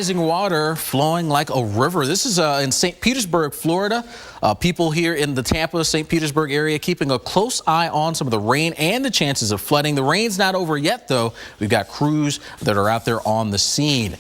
rising water flowing like a river. This is in St. Petersburg, Florida. People here in the Tampa, St. Petersburg area keeping a close eye on some of the rain and the chances of flooding. The rain's not over yet, though. We've got crews that are out there on the scene.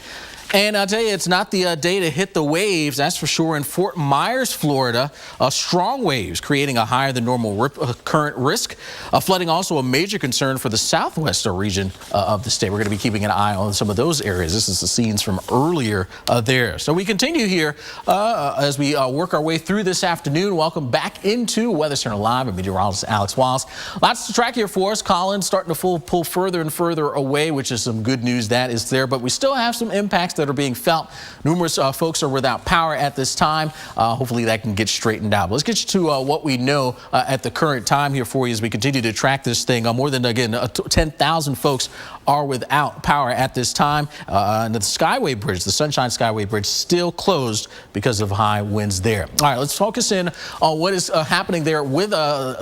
And I'll tell you, it's not the day to hit the waves, that's for sure. In Fort Myers, Florida, strong waves creating a higher than normal current risk. Flooding also a major concern for the southwestern region of the state. We're going to be keeping an eye on some of those areas. This is the scenes from earlier there. So we continue here as we work our way through this afternoon. Welcome back into Weather Center Live. I'm meteorologist Alex Wallace. Lots to track here for us. Colin starting to pull further and further away, which is some good news that is there. But we still have some impacts that are being felt. Numerous folks are without power at this time. Hopefully that can get straightened out. But let's get you to what we know at the current time here for you as we continue to track this thing. More than, again, 10,000 folks are without power at this time. And the Skyway Bridge, the Sunshine Skyway Bridge, still closed because of high winds there. All right, let's focus in on what is happening there with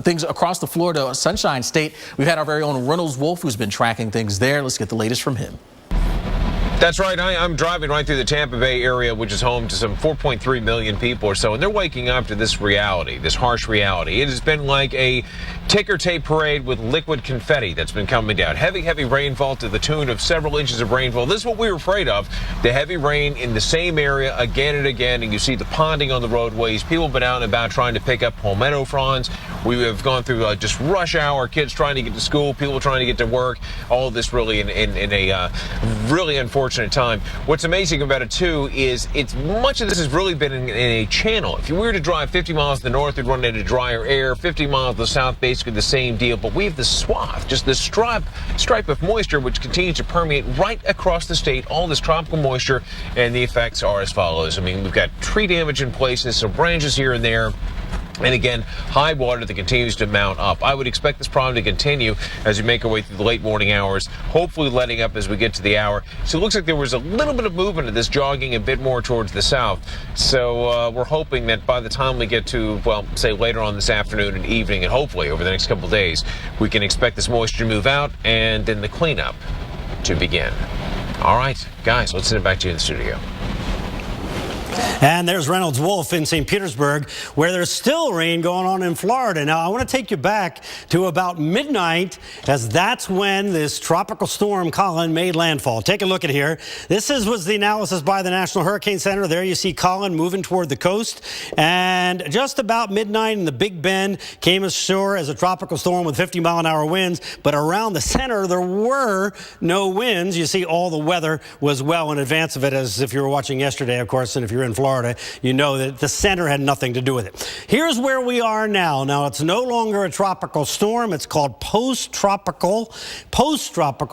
things across the Florida Sunshine State. We've had our very own Reynolds Wolf, who's been tracking things there. Let's get the latest from him. That's right. I'm driving right through the Tampa Bay area, which is home to some 4.3 million people or so, and they're waking up to this reality, this harsh reality. It has been like a ticker tape parade with liquid confetti that's been coming down. Heavy rainfall to the tune of several inches of rainfall. This is what we were afraid of, the heavy rain in the same area again and again, and you see the ponding on the roadways. People have been out and about trying to pick up palmetto fronds. We have gone through just rush hour, kids trying to get to school, people trying to get to work, all of this really in a really unfortunate time. What's amazing about it too is much of this has really been in a channel. If you were to drive 50 miles to the north, you'd run into drier air. 50 miles to the south, basically the same deal. But we have the swath, just this stripe of moisture, which continues to permeate right across the state. All this tropical moisture, and the effects are as follows. I mean, we've got tree damage in places, some branches here and there. And again, high water that continues to mount up. I would expect this problem to continue as we make our way through the late morning hours, hopefully letting up as we get to the hour. So it looks like there was a little bit of movement of this jogging a bit more towards the south. So we're hoping that by the time we get to, well, say later on this afternoon and evening, and hopefully over the next couple of days, we can expect this moisture to move out and then the cleanup to begin. All right, guys, let's send it back to you in the studio. And there's Reynolds Wolf in St. Petersburg, where there's still rain going on in Florida. Now, I want to take you back to about midnight, as that's when this tropical storm, Colin, made landfall. Take a look at here. This was the analysis by the National Hurricane Center. There you see Colin moving toward the coast. And just about midnight in the Big Bend came ashore as a tropical storm with 50-mile-an-hour winds. But around the center, there were no winds. You see all the weather was well in advance of it, as if you were watching yesterday, of course, and if you're in Florida, you know that the center had nothing to do with it. Here's where we are now. Now, it's no longer a tropical storm. It's called post-tropical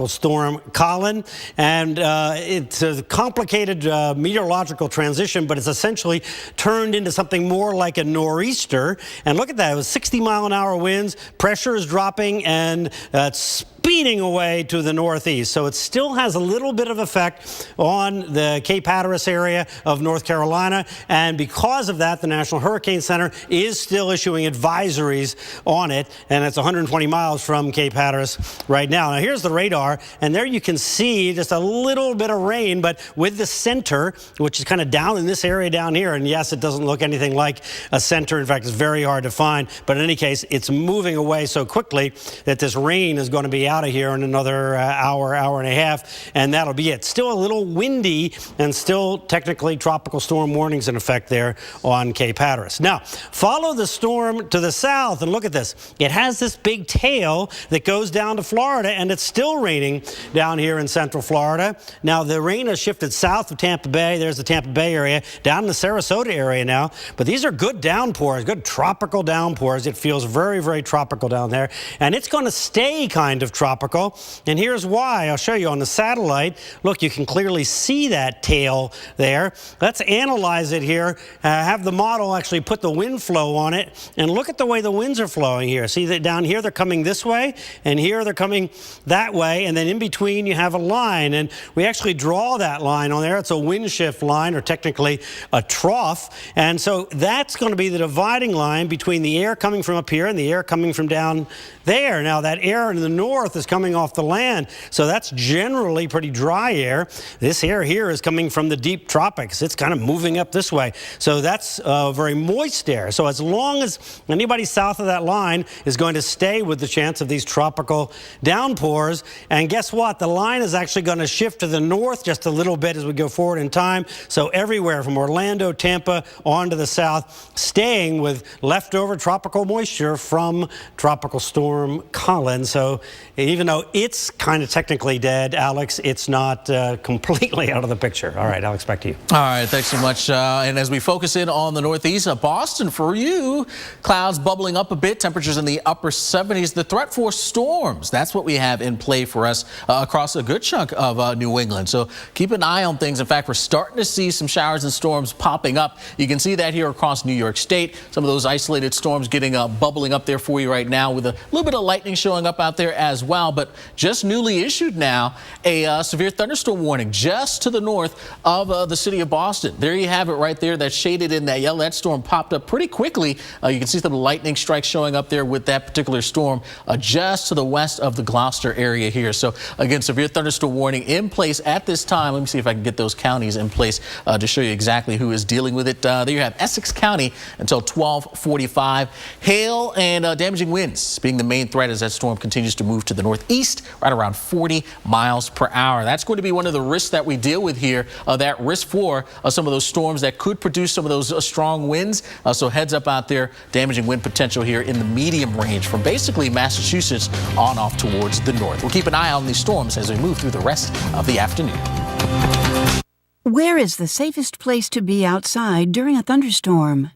storm, Colin. And it's a complicated meteorological transition, but it's essentially turned into something more like a nor'easter. And look at that. It was 60-mile-an-hour winds. Pressure is dropping, and it's speeding away to the northeast. So it still has a little bit of effect on the Cape Hatteras area of North Carolina. And because of that, the National Hurricane Center is still issuing advisories on it. And it's 120 miles from Cape Hatteras right now. Now, here's the radar. And there you can see just a little bit of rain, but with the center, which is kind of down in this area down here. And yes, it doesn't look anything like a center. In fact, it's very hard to find. But in any case, it's moving away so quickly that this rain is going to be out of here in another hour and a half, and that'll be it. Still a little windy and still technically tropical storm warnings in effect there on Cape Hatteras. Now, follow the storm to the south and look at this. It has this big tail that goes down to Florida, and it's still raining down here in central Florida. Now, the rain has shifted south of Tampa Bay. There's the Tampa Bay area, down in the Sarasota area now. But these are good downpours, good tropical downpours. It feels very, very tropical down there, and it's going to stay kind of tropical, and here's why. I'll show you on the satellite. Look, you can clearly see that tail there. Let's analyze it here. Have the model actually put the wind flow on it, and look at the way the winds are flowing here. See that down here they're coming this way, and here they're coming that way, and then in between you have a line, and we actually draw that line on there. It's a wind shift line, or technically a trough, and so that's going to be the dividing line between the air coming from up here and the air coming from down there. Now, that air in the north is coming off the land. So that's generally pretty dry air. This air here is coming from the deep tropics. It's kind of moving up this way. So that's very moist air. So as long as anybody south of that line is going to stay with the chance of these tropical downpours. And guess what? The line is actually going to shift to the north just a little bit as we go forward in time. So everywhere from Orlando, Tampa, on to the south, staying with leftover tropical moisture from Tropical Storm Colin. So even though it's kind of technically dead, Alex, it's not completely out of the picture. All right, Alex, back to you. All right, thanks so much. And as we focus in on the northeast, Boston for you, clouds bubbling up a bit, temperatures in the upper 70s. The threat for storms, that's what we have in play for us across a good chunk of New England. So keep an eye on things. In fact, we're starting to see some showers and storms popping up. You can see that here across New York State. Some of those isolated storms getting bubbling up there for you right now, with a little bit of lightning showing up out there as well. But just newly issued now a severe thunderstorm warning just to the north of the city of Boston. There you have it right there. That's shaded in that yellow. That storm popped up pretty quickly. You can see some lightning strikes showing up there with that particular storm just to the west of the Gloucester area here. So again, severe thunderstorm warning in place at this time. Let me see if I can get those counties in place to show you exactly who is dealing with it. There you have Essex County until 12:45. Hail and damaging winds being the main threat as that storm continues to move to the northeast, right around 40 miles per hour. That's going to be one of the risks that we deal with here, that risk for some of those storms that could produce some of those strong winds. So heads up out there, damaging wind potential here in the medium range from basically Massachusetts on off towards the north. We'll keep an eye on these storms as we move through the rest of the afternoon. Where is the safest place to be outside during a thunderstorm?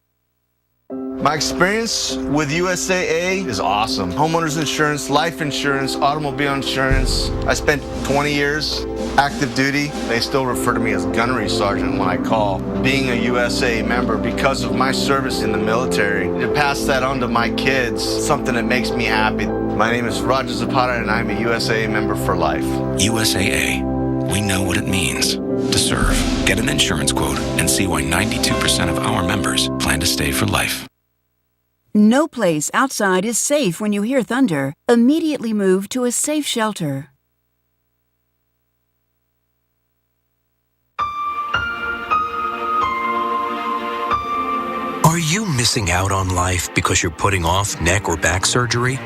My experience with USAA is awesome. Homeowners insurance, life insurance, automobile insurance. I spent 20 years active duty. They still refer to me as gunnery sergeant when I call. Being a USAA member, because of my service in the military, to pass that on to my kids, something that makes me happy. My name is Roger Zapata and I'm a USAA member for life. USAA. We know what it means to serve. Get an insurance quote and see why 92% of our members plan to stay for life. No place outside is safe when you hear thunder. Immediately move to a safe shelter. Are you missing out on life because you're putting off neck or back surgery?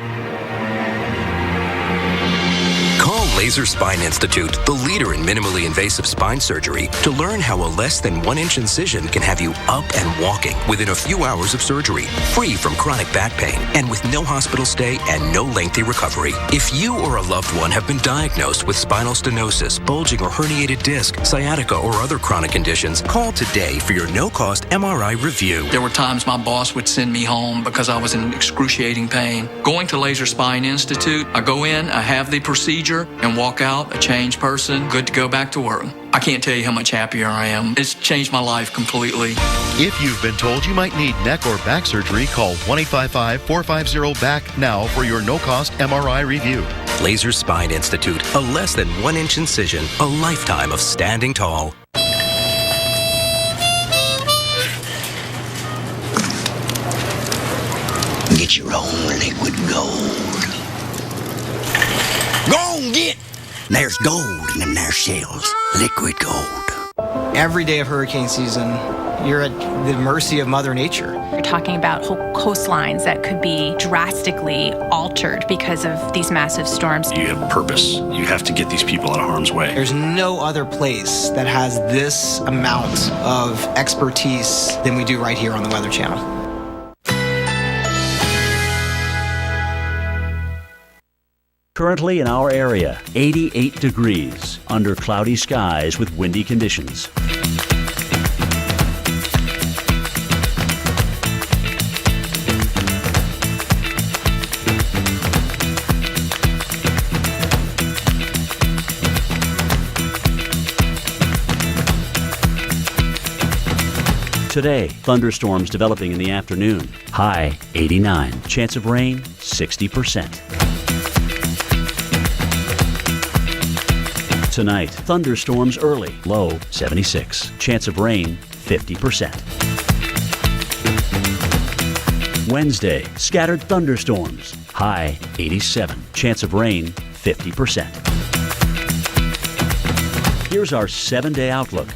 Call Laser Spine Institute, the leader in minimally invasive spine surgery, to learn how a less than 1-inch incision can have you up and walking within a few hours of surgery, free from chronic back pain, and with no hospital stay and no lengthy recovery. If you or a loved one have been diagnosed with spinal stenosis, bulging or herniated disc, sciatica, or other chronic conditions, call today for your no-cost MRI review. There were times my boss would send me home because I was in excruciating pain. Going to Laser Spine Institute, I go in, I have the procedure, and walk out a changed person, good to go back to work. I can't tell you how much happier I am. It's changed my life completely. If you've been told you might need neck or back surgery, call 1-855-450-BACK now for your no-cost MRI review. Laser Spine Institute, a less than 1-inch incision, a lifetime of standing tall. Get your own liquid gold. Go on, get! There's gold in them there shells. Liquid gold. Every day of hurricane season, you're at the mercy of Mother Nature. You're talking about whole coastlines that could be drastically altered because of these massive storms. You have purpose. You have to get these people out of harm's way. There's no other place that has this amount of expertise than we do right here on the Weather Channel. Currently in our area, 88 degrees under cloudy skies with windy conditions. Today, thunderstorms developing in the afternoon. High 89. Chance of rain 60%. Tonight, thunderstorms early, low 76. Chance of rain 50%. Wednesday, scattered thunderstorms, high 87. Chance of rain 50%. Here's our 7-day outlook.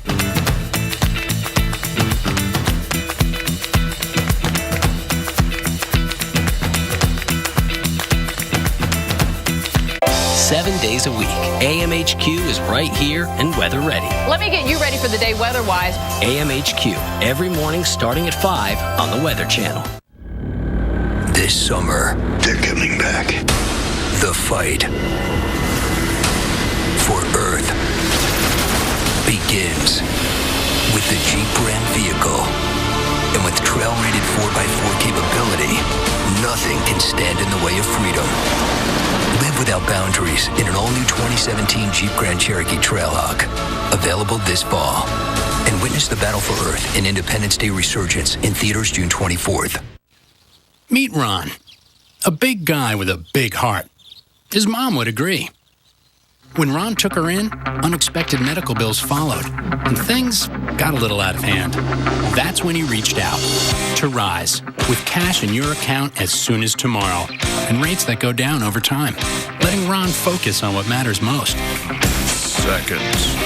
Seven days a week, AMHQ is right here and weather ready. Let me get you ready for the day weather-wise. AMHQ, every morning starting at 5 on the Weather Channel. This summer, they're coming back. The fight for Earth begins with the Jeep Grand vehicle. And with trail-rated 4x4 capability, nothing can stand in the way of freedom. Live without boundaries in an all-new 2017 Jeep Grand Cherokee Trailhawk. Available this fall. And witness the battle for Earth in Independence Day Resurgence in theaters June 24th. Meet Ron, a big guy with a big heart. His mom would agree. When Ron took her in, unexpected medical bills followed, and things got a little out of hand. That's when he reached out to Rise, with cash in your account as soon as tomorrow, and rates that go down over time, letting Ron focus on what matters most. Seconds.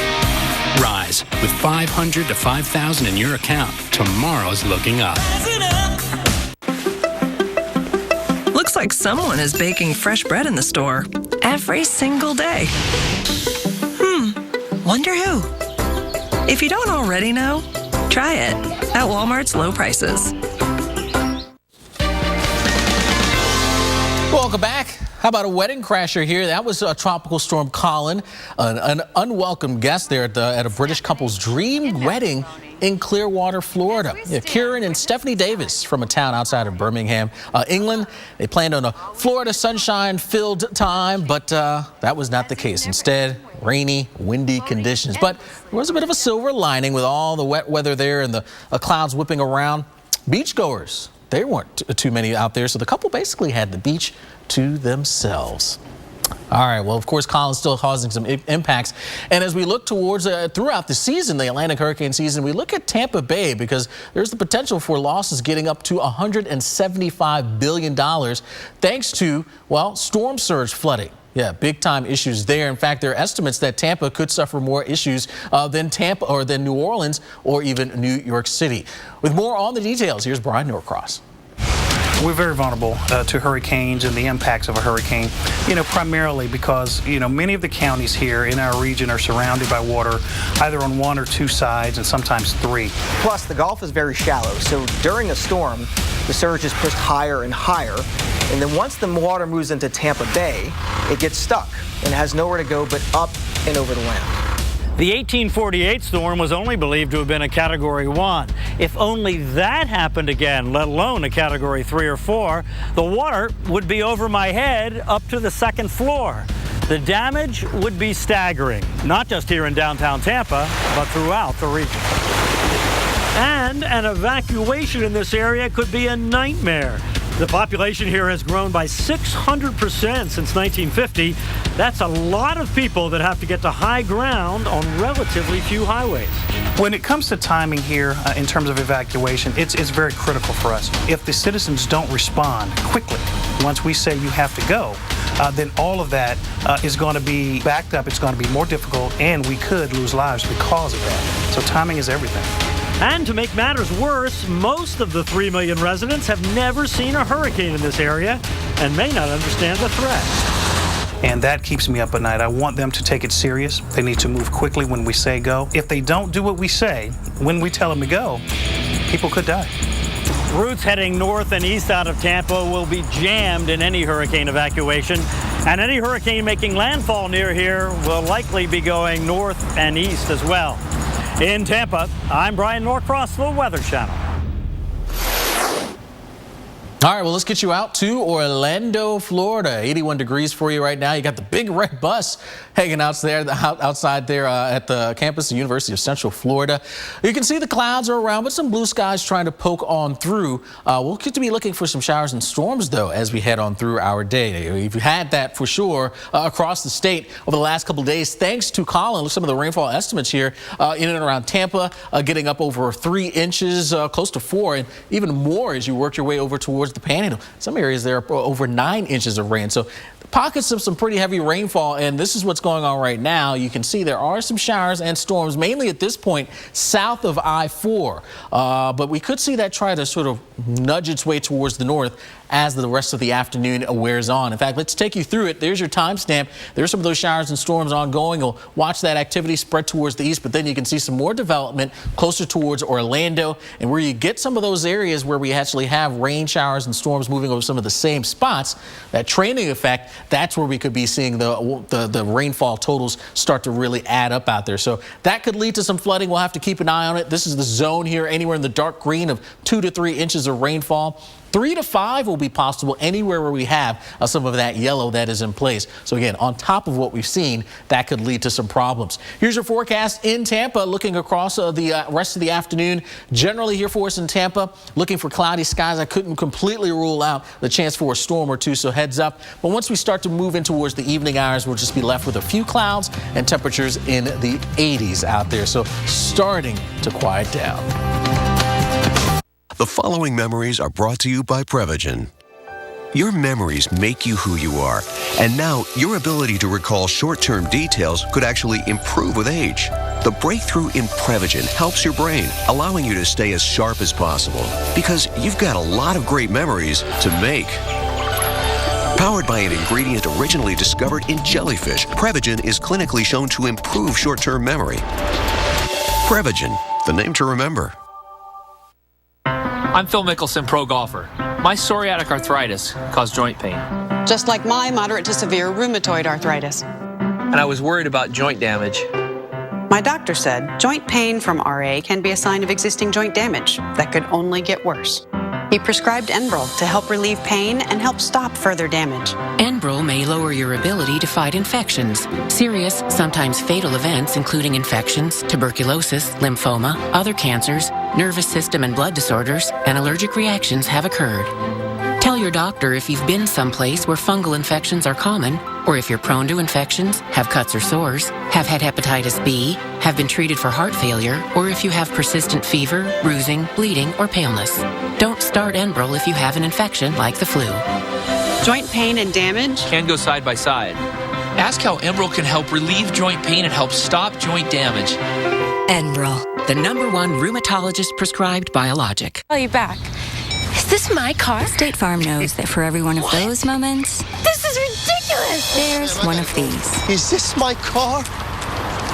Rise, with $500 to $5,000 in your account, tomorrow's looking up. Looks like someone is baking fresh bread in the store every single day. Wonder who? If you don't already know, try it at Walmart's low prices. Welcome back. How about a wedding crasher here? That was Tropical Storm Colin, an unwelcome guest there at a British couple's dream wedding in Clearwater, Florida. Yeah, Kieran and Stephanie Davis from a town outside of Birmingham, England. They planned on a Florida sunshine-filled time, but that was not the case. Instead, rainy, windy conditions. But there was a bit of a silver lining with all the wet weather there and the clouds whipping around. Beachgoers, there weren't too many out there, so the couple basically had the beach to themselves. All right, well, of course, Colin's still causing some impacts. And as we look towards throughout the season, the Atlantic hurricane season, we look at Tampa Bay because there's the potential for losses getting up to $175 billion thanks to, well, storm surge flooding. Yeah, big time issues there. In fact, there are estimates that Tampa could suffer more issues than New Orleans or even New York City. With more on the details, here's Brian Norcross. We're very vulnerable to hurricanes and the impacts of a hurricane, primarily because, many of the counties here in our region are surrounded by water, either on one or two sides and sometimes three. Plus, the Gulf is very shallow, so during a storm, the surge is pushed higher and higher. And then once the water moves into Tampa Bay, it gets stuck and has nowhere to go but up and over the land. The 1848 storm was only believed to have been a Category 1. If only that happened again, let alone a Category 3 or 4, the water would be over my head up to the second floor. The damage would be staggering, not just here in downtown Tampa, but throughout the region. And an evacuation in this area could be a nightmare. The population here has grown by 600% since 1950. That's a lot of people that have to get to high ground on relatively few highways. When it comes to timing here in terms of evacuation, it's very critical for us. If the citizens don't respond quickly, once we say you have to go, then all of that is going to be backed up. It's going to be more difficult, and we could lose lives because of that. So timing is everything. And to make matters worse, most of the 3 million residents have never seen a hurricane in this area and may not understand the threat. And that keeps me up at night. I want them to take it serious. They need to move quickly when we say go. If they don't do what we say, when we tell them to go, people could die. Routes heading north and east out of Tampa will be jammed in any hurricane evacuation. And any hurricane making landfall near here will likely be going north and east as well. In Tampa, I'm Brian Norcross, the Weather Channel. All right, well, let's get you out to Orlando, Florida. 81 degrees for you right now. You got the big red bus hanging outside there at the campus of the University of Central Florida. You can see the clouds are around, but some blue skies trying to poke on through. We'll get to be looking for some showers and storms, though, as we head on through our day. We've had that for sure across the state over the last couple of days, thanks to Colin. Some of the rainfall estimates here in and around Tampa getting up over 3 inches, close to 4, and even more as you work your way over towards the Panhandle. Some areas there are over 9 inches of rain. So pockets of some pretty heavy rainfall, and this is what's going on right now. You can see there are some showers and storms, mainly at this point south of I-4. But we could see that try to sort of nudge its way towards the north as the rest of the afternoon wears on. In fact, let's take you through it. There's your timestamp. There's some of those showers and storms ongoing. We'll watch that activity spread towards the east, but then you can see some more development closer towards Orlando, and where you get some of those areas where we actually have rain showers and storms moving over some of the same spots, that training effect, that's where we could be seeing the rainfall totals start to really add up out there. So that could lead to some flooding. We'll have to keep an eye on it. This is the zone here, anywhere in the dark green of 2 to 3 inches of rainfall. 3 to 5 will be possible anywhere where we have some of that yellow that is in place. So again, on top of what we've seen, that could lead to some problems. Here's your forecast in Tampa, looking across the rest of the afternoon. Generally here for us in Tampa, looking for cloudy skies. I couldn't completely rule out the chance for a storm or two, so heads up. But once we start to move in towards the evening hours, we'll just be left with a few clouds and temperatures in the 80s out there. So starting to quiet down. The following memories are brought to you by Prevagen. Your memories make you who you are, and now your ability to recall short-term details could actually improve with age. The breakthrough in Prevagen helps your brain, allowing you to stay as sharp as possible, because you've got a lot of great memories to make. Powered by an ingredient originally discovered in jellyfish, Prevagen is clinically shown to improve short-term memory. Prevagen, the name to remember. I'm Phil Mickelson, pro golfer. My psoriatic arthritis caused joint pain. Just like my moderate to severe rheumatoid arthritis. And I was worried about joint damage. My doctor said joint pain from RA can be a sign of existing joint damage that could only get worse. He prescribed Enbrel to help relieve pain and help stop further damage. Enbrel may lower your ability to fight infections. Serious, sometimes fatal events, including infections, tuberculosis, lymphoma, other cancers, nervous system and blood disorders, and allergic reactions have occurred. Tell your doctor if you've been someplace where fungal infections are common, or if you're prone to infections, have cuts or sores, have had hepatitis B, have been treated for heart failure, or if you have persistent fever, bruising, bleeding, or paleness. Don't start Enbrel if you have an infection like the flu. Joint pain and damage can go side by side. Ask how Enbrel can help relieve joint pain and help stop joint damage. Enbrel, the #1 rheumatologist prescribed biologic. Call you back. Is this my car? State Farm knows that for every one of those moments, This is ridiculous! there's one of these. Is this my car?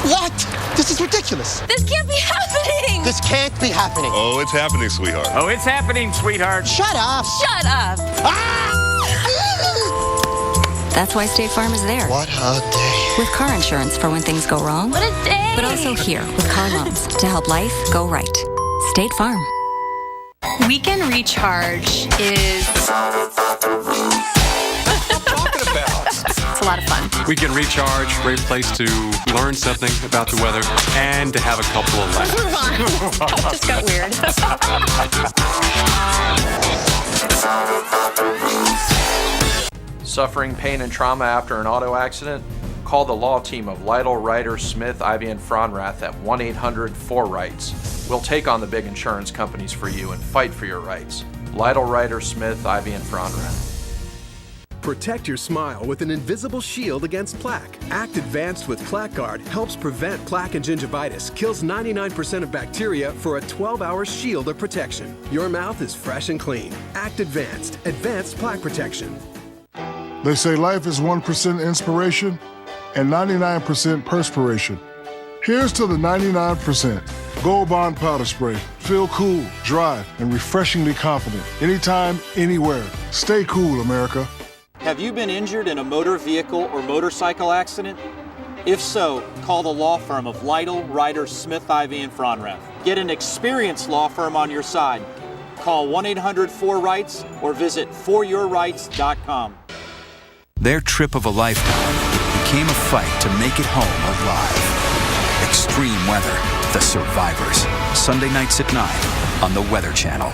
What? This is ridiculous. This can't be happening! This can't be happening. Oh, it's happening, sweetheart. Oh, it's happening, sweetheart. Shut up. Shut up! That's why State Farm is there. What a day. With car insurance for when things go wrong. What a day! But also here with car loans to help life go right. State Farm. Weekend Recharge is What talking about? it's a lot of fun. Weekend Recharge, great place to learn something about the weather and to have a couple of laughs. That just got weird. Suffering pain and trauma after an auto accident? Call the law team of Lytle, Ryder, Smith, Ivy, and Fronrath at 1-800-4RIGHTS. We'll take on the big insurance companies for you and fight for your rights. Lytle, Ryder, Smith, Ivy, and Fronrath. Protect your smile with an invisible shield against plaque. Act Advanced with Plaque Guard helps prevent plaque and gingivitis, kills 99% of bacteria for a 12-hour shield of protection. Your mouth is fresh and clean. Act Advanced, Advanced Plaque Protection. They say life is 1% inspiration and 99% perspiration. Here's to the 99%. Gold Bond Powder Spray. Feel cool, dry, and refreshingly confident. Anytime, anywhere. Stay cool, America. Have you been injured in a motor vehicle or motorcycle accident? If so, call the law firm of Lytle, Ryder, Smith, Ivy, and Fronrath. Get an experienced law firm on your side. Call 1-800-4RIGHTS or visit foryourrights.com. Their trip of a lifetime became a fight to make it home alive. Extreme weather, the survivors. Sunday nights at 9 on the Weather Channel.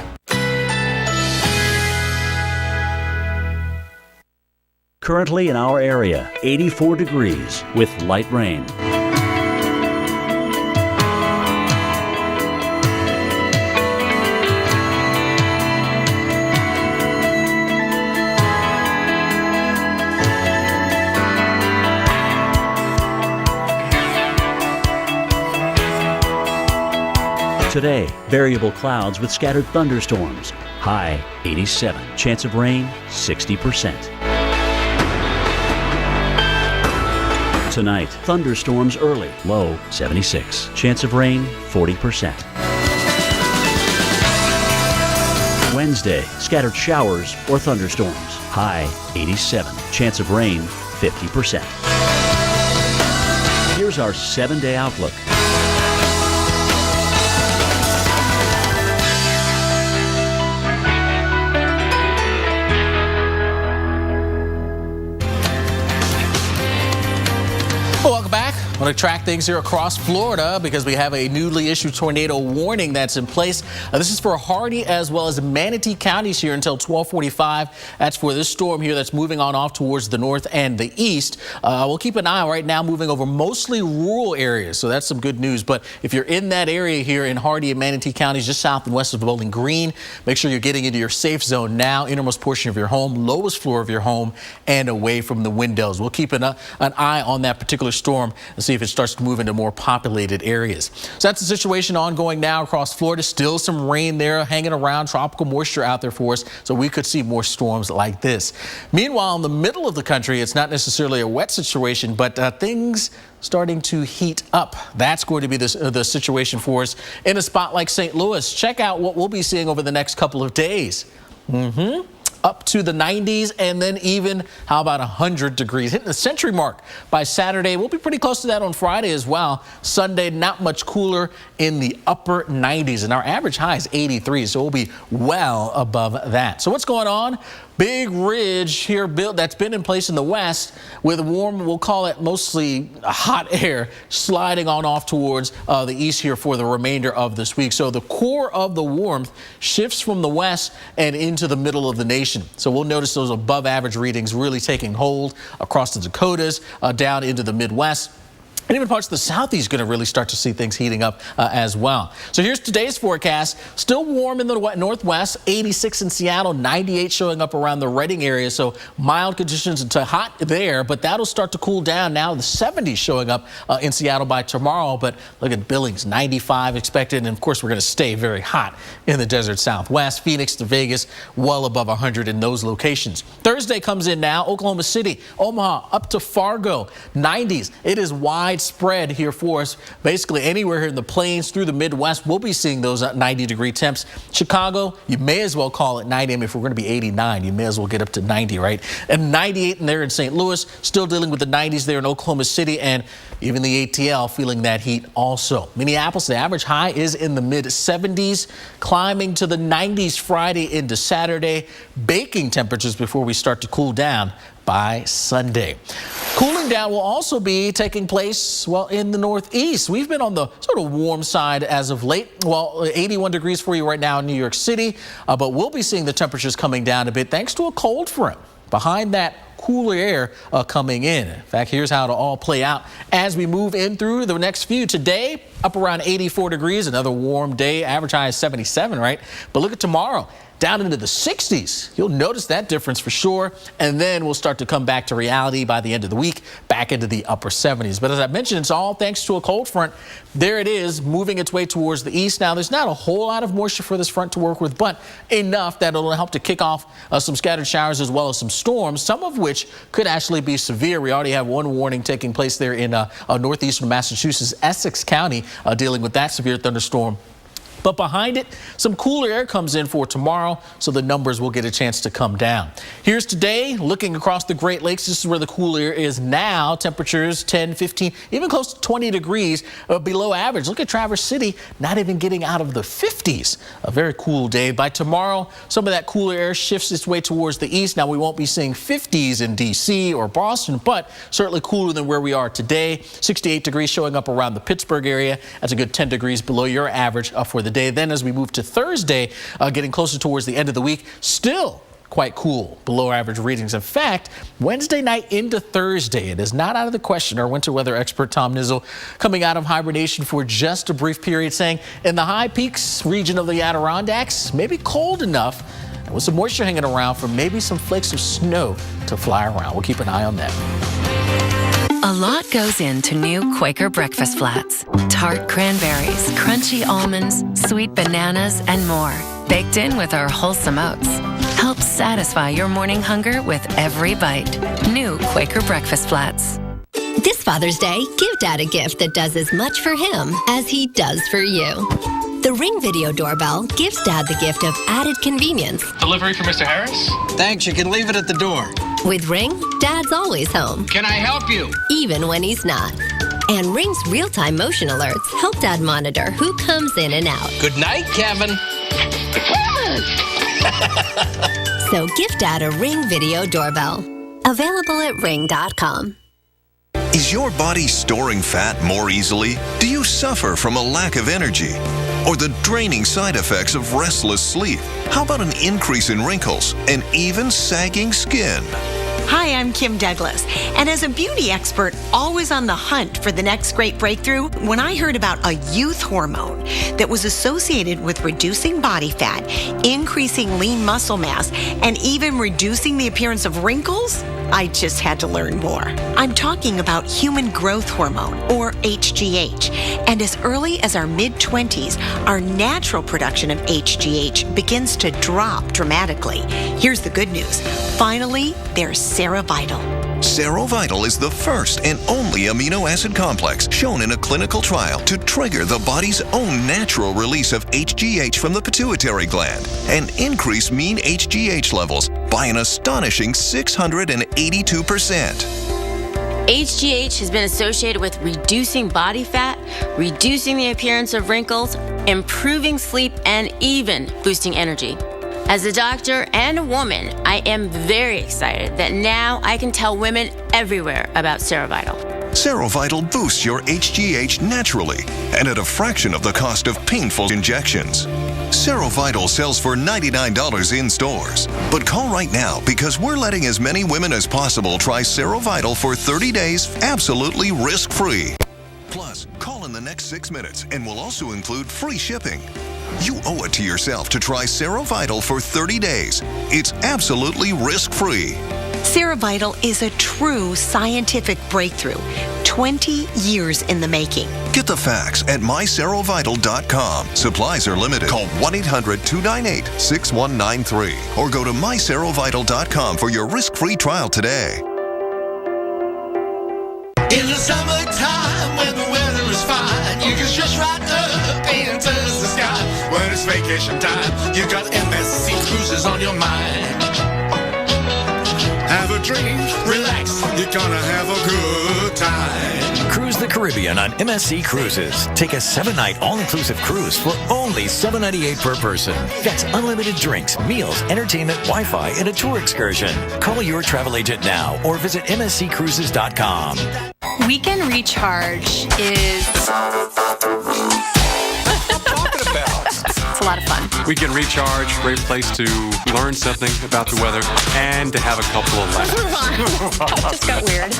Currently in our area, 84 degrees with light rain. Today, variable clouds with scattered thunderstorms. High 87. Chance of rain 60%. Tonight, thunderstorms early. Low 76. Chance of rain 40%. Wednesday, scattered showers or thunderstorms. High 87. Chance of rain 50%. Here's our 7-day outlook. Welcome back. I want to track things here across Florida because we have a newly issued tornado warning that's in place. This is for Hardee as well as Manatee counties here until 12:45. That's for this storm here that's moving on off towards the north and the east. We'll keep an eye right now moving over mostly rural areas, so that's some good news. But if you're in that area here in Hardee and Manatee counties, just south and west of Bowling Green, make sure you're getting into your safe zone now, innermost portion of your home, lowest floor of your home, and away from the windows. We'll keep an eye on that particular storm and see if it starts to move into more populated areas. So that's the situation ongoing now across Florida. Still some rain there hanging around, tropical moisture out there for us, so we could see more storms like this. Meanwhile, in the middle of the country, it's not necessarily a wet situation, but things starting to heat up. That's going to be the situation for us in a spot like St. Louis. Check out what we'll be seeing over the next couple of days. Up to the 90s and then even, how about 100 degrees? Hitting the century mark by Saturday. We'll be pretty close to that on Friday as well. Sunday, not much cooler in the upper 90s. And our average high is 83, so we'll be well above that. So what's going on? Big ridge here built that's been in place in the west with warm, we'll call it mostly hot air sliding on off towards the east here for the remainder of this week. So the core of the warmth shifts from the west and into the middle of the nation. So we'll notice those above average readings really taking hold across the Dakotas, down into the Midwest. And even parts of the southeast going to really start to see things heating up as well. So here's today's forecast. Still warm in the northwest, 86 in Seattle, 98 showing up around the Redding area. So mild conditions to hot there, but that'll start to cool down now. The 70s showing up in Seattle by tomorrow. But look at Billings, 95 expected. And of course, we're going to stay very hot in the desert southwest. Phoenix to Vegas, well above 100 in those locations. Thursday comes in now. Oklahoma City, Omaha, up to Fargo, 90s. It is widespread here for us. Basically anywhere here in the plains through the Midwest, we'll be seeing those 90-degree temps. Chicago, you may as well call it 90. I mean, if we're going to be 89, you may as well get up to 90, right? And 98 in there in St. Louis, still dealing with the 90s there in Oklahoma City, and even the ATL feeling that heat also. Minneapolis, the average high is in the mid-70s, climbing to the 90s Friday into Saturday. Baking temperatures before we start to cool down by Sunday. Cooling down will also be taking place, well, in the northeast. We've been on the sort of warm side as of late. Well, 81 degrees for you right now in New York City, but we'll be seeing the temperatures coming down a bit thanks to a cold front behind that cooler air coming in. In fact, here's how it'll all play out as we move in through the next few. Today, up around 84 degrees, another warm day. Average high is 77, right? But look at tomorrow. Down into the 60s. You'll notice that difference for sure. And then we'll start to come back to reality by the end of the week, back into the upper 70s. But as I mentioned, it's all thanks to a cold front. There it is, moving its way towards the east. Now, there's not a whole lot of moisture for this front to work with, but enough that it'll help to kick off some scattered showers as well as some storms, some of which could actually be severe. We already have one warning taking place there in northeastern Massachusetts, Essex County, dealing with that severe thunderstorm. But behind it, some cooler air comes in for tomorrow, so the numbers will get a chance to come down. Here's today, looking across the Great Lakes. This is where the cool air is now. Temperatures 10, 15, even close to 20 degrees below average. Look at Traverse City, not even getting out of the 50s. A very cool day. By tomorrow, some of that cooler air shifts its way towards the east. Now, we won't be seeing 50s in D.C. or Boston, but certainly cooler than where we are today. 68 degrees showing up around the Pittsburgh area. That's a good 10 degrees below your average for the day. Then as we move to Thursday, getting closer towards the end of the week, still quite cool, below average readings. In fact, Wednesday night into Thursday, it is not out of the question. Our winter weather expert Tom Nizzle coming out of hibernation for just a brief period, saying in the high peaks region of the Adirondacks, maybe cold enough with some moisture hanging around for maybe some flakes of snow to fly around. We'll keep an eye on that. A lot goes into new Quaker breakfast flats. Tart cranberries, crunchy almonds, sweet bananas, and more. Baked in with our wholesome oats. Help satisfy your morning hunger with every bite. New Quaker breakfast flats. This Father's Day, give Dad a gift that does as much for him as he does for you. The Ring Video Doorbell gives Dad the gift of added convenience. Delivery for Mr. Harris? Thanks, you can leave it at the door. With Ring, Dad's always home. Can I help you? Even when he's not. And Ring's real-time motion alerts help Dad monitor who comes in and out. Good night, Kevin. So give Dad a Ring Video Doorbell. Available at ring.com. Is your body storing fat more easily? Do you suffer from a lack of energy? Or the draining side effects of restless sleep? How about an increase in wrinkles and even sagging skin? Hi, I'm Kim Douglas, and as a beauty expert always on the hunt for the next great breakthrough, when I heard about a youth hormone that was associated with reducing body fat, increasing lean muscle mass, and even reducing the appearance of wrinkles, I just had to learn more. I'm talking about human growth hormone, or HGH, and as early as our mid-20s, our natural production of HGH begins to drop dramatically. Here's the good news. Finally, there's Serovital. Serovital is the first and only amino acid complex shown in a clinical trial to trigger the body's own natural release of HGH from the pituitary gland and increase mean HGH levels by an astonishing 682%. HGH has been associated with reducing body fat, reducing the appearance of wrinkles, improving sleep, and even boosting energy. As a doctor and a woman, I am very excited that now I can tell women everywhere about Serovital. Serovital boosts your HGH naturally and at a fraction of the cost of painful injections. Serovital sells for $99 in stores. But call right now because we're letting as many women as possible try Serovital for 30 days absolutely risk-free. Plus, call in the next 6 minutes and we'll also include free shipping. You owe it to yourself to try Serovital for 30 days. It's absolutely risk-free. Serovital is a true scientific breakthrough, 20 years in the making. Get the facts at myserovital.com. Supplies are limited. Call 1-800-298-6193 or go to myserovital.com for your risk-free trial today. In the summertime when the weather is fine, you can stretch right up and touch the sky. When it's vacation time, you got MSC Cruises on your mind. Have a drink, relax, you're gonna have a good time. Cruise the Caribbean on MSC Cruises. Take a 7-night all-inclusive cruise for only $798 per person. That's unlimited drinks, meals, entertainment, Wi-Fi, and a tour excursion. Call your travel agent now or visit msccruises.com. Weekend Recharge is... It's a lot of fun. We can recharge, great place to learn something about the weather, and to have a couple of laughs. That just got weird.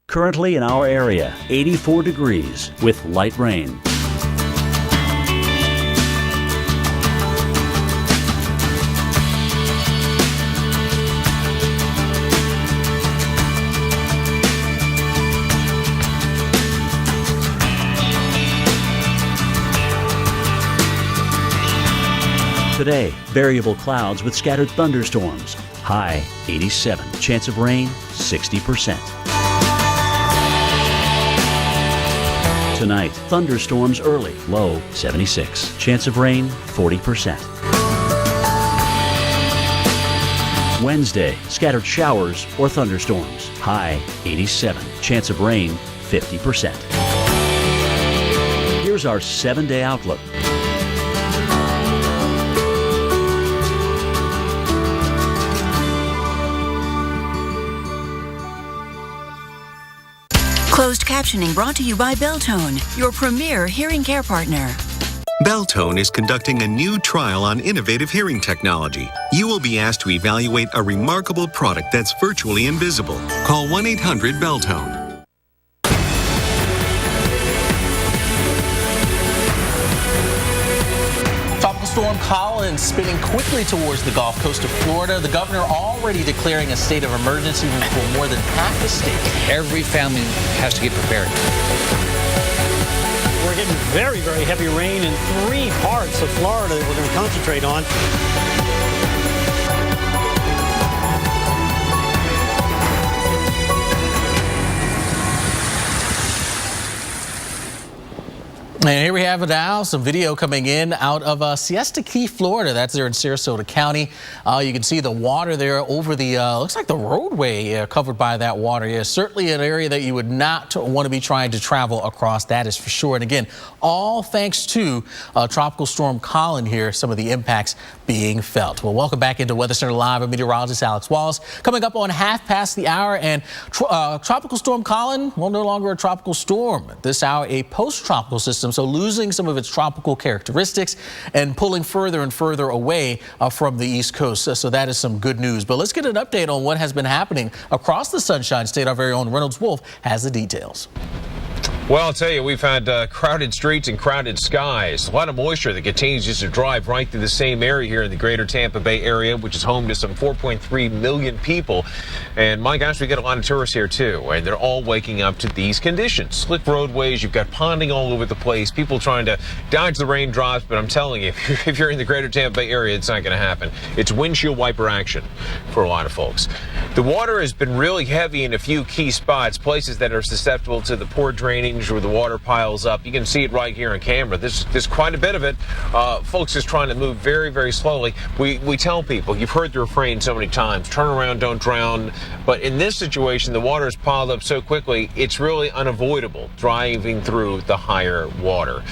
Currently in our area, 84 degrees with light rain. Today, variable clouds with scattered thunderstorms. High 87. Chance of rain 60%. Tonight, thunderstorms early. Low 76. Chance of rain 40%. Wednesday, scattered showers or thunderstorms. High 87. Chance of rain 50%. Here's our 7-day outlook. Closed captioning brought to you by Beltone, your premier hearing care partner. Beltone is conducting a new trial on innovative hearing technology. You will be asked to evaluate a remarkable product that's virtually invisible. Call 1-800-BELTONE. Storm Colin spinning quickly towards the Gulf Coast of Florida. The governor already declaring a state of emergency for more than half the state. Every family has to get prepared. We're getting very, very heavy rain in 3 parts of Florida that we're going to concentrate on. And here we have it now, some video coming in out of Siesta Key, Florida. That's there in Sarasota County. You can see the water there over the, looks like the roadway covered by that water. Yeah, certainly an area that you would not want to be trying to travel across, that is for sure. And again, all thanks to Tropical Storm Colin here, some of the impacts being felt. Well, welcome back into Weather Center Live. I'm meteorologist Alex Wallace. Coming up on half past the hour, and Tropical Storm Colin, well, no longer a tropical storm. This hour, a post-tropical system. So losing some of its tropical characteristics and pulling further and further away from the East Coast. So that is some good news. But let's get an update on what has been happening across the Sunshine State. Our very own Reynolds Wolf has the details. Well, I'll tell you, we've had crowded streets and crowded skies. A lot of moisture that continues just to drive right through the same area here in the greater Tampa Bay area, which is home to some 4.3 million people. And my gosh, we get a lot of tourists here too, and they're all waking up to these conditions. Slick roadways, you've got ponding all over the place, people trying to dodge the raindrops, but I'm telling you, if you're in the greater Tampa Bay area, it's not going to happen. It's windshield wiper action for a lot of folks. The water has been really heavy in a few key spots, places that are susceptible to the poor drainage where the water piles up. You can see it right here on camera. There's quite a bit of it. Folks just trying to move very, very slowly. We tell people, you've heard the refrain so many times, turn around, don't drown. But in this situation, the water has piled up so quickly, it's really unavoidable driving through the higher water.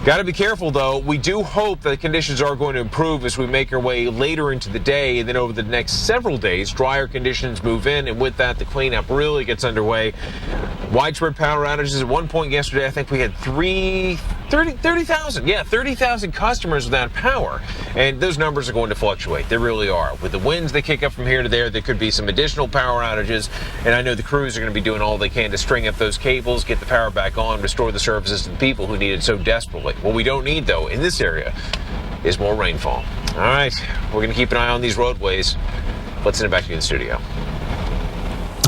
Got to be careful, though. We do hope that conditions are going to improve as we make our way later into the day, and then over the next several days, drier conditions move in, and with that, the cleanup really gets underway. Widespread power outages. At one point yesterday, I think we had 30,000. Yeah, 30,000 customers without power, and those numbers are going to fluctuate. They really are. With the winds that kick up from here to there could be some additional power outages, and I know the crews are going to be doing all they can to string up those cables, get the power back on, restore the services to the people who need it so desperately. What we don't need, though, in this area is more rainfall. All right, we're going to keep an eye on these roadways. Let's send it back to you in the studio.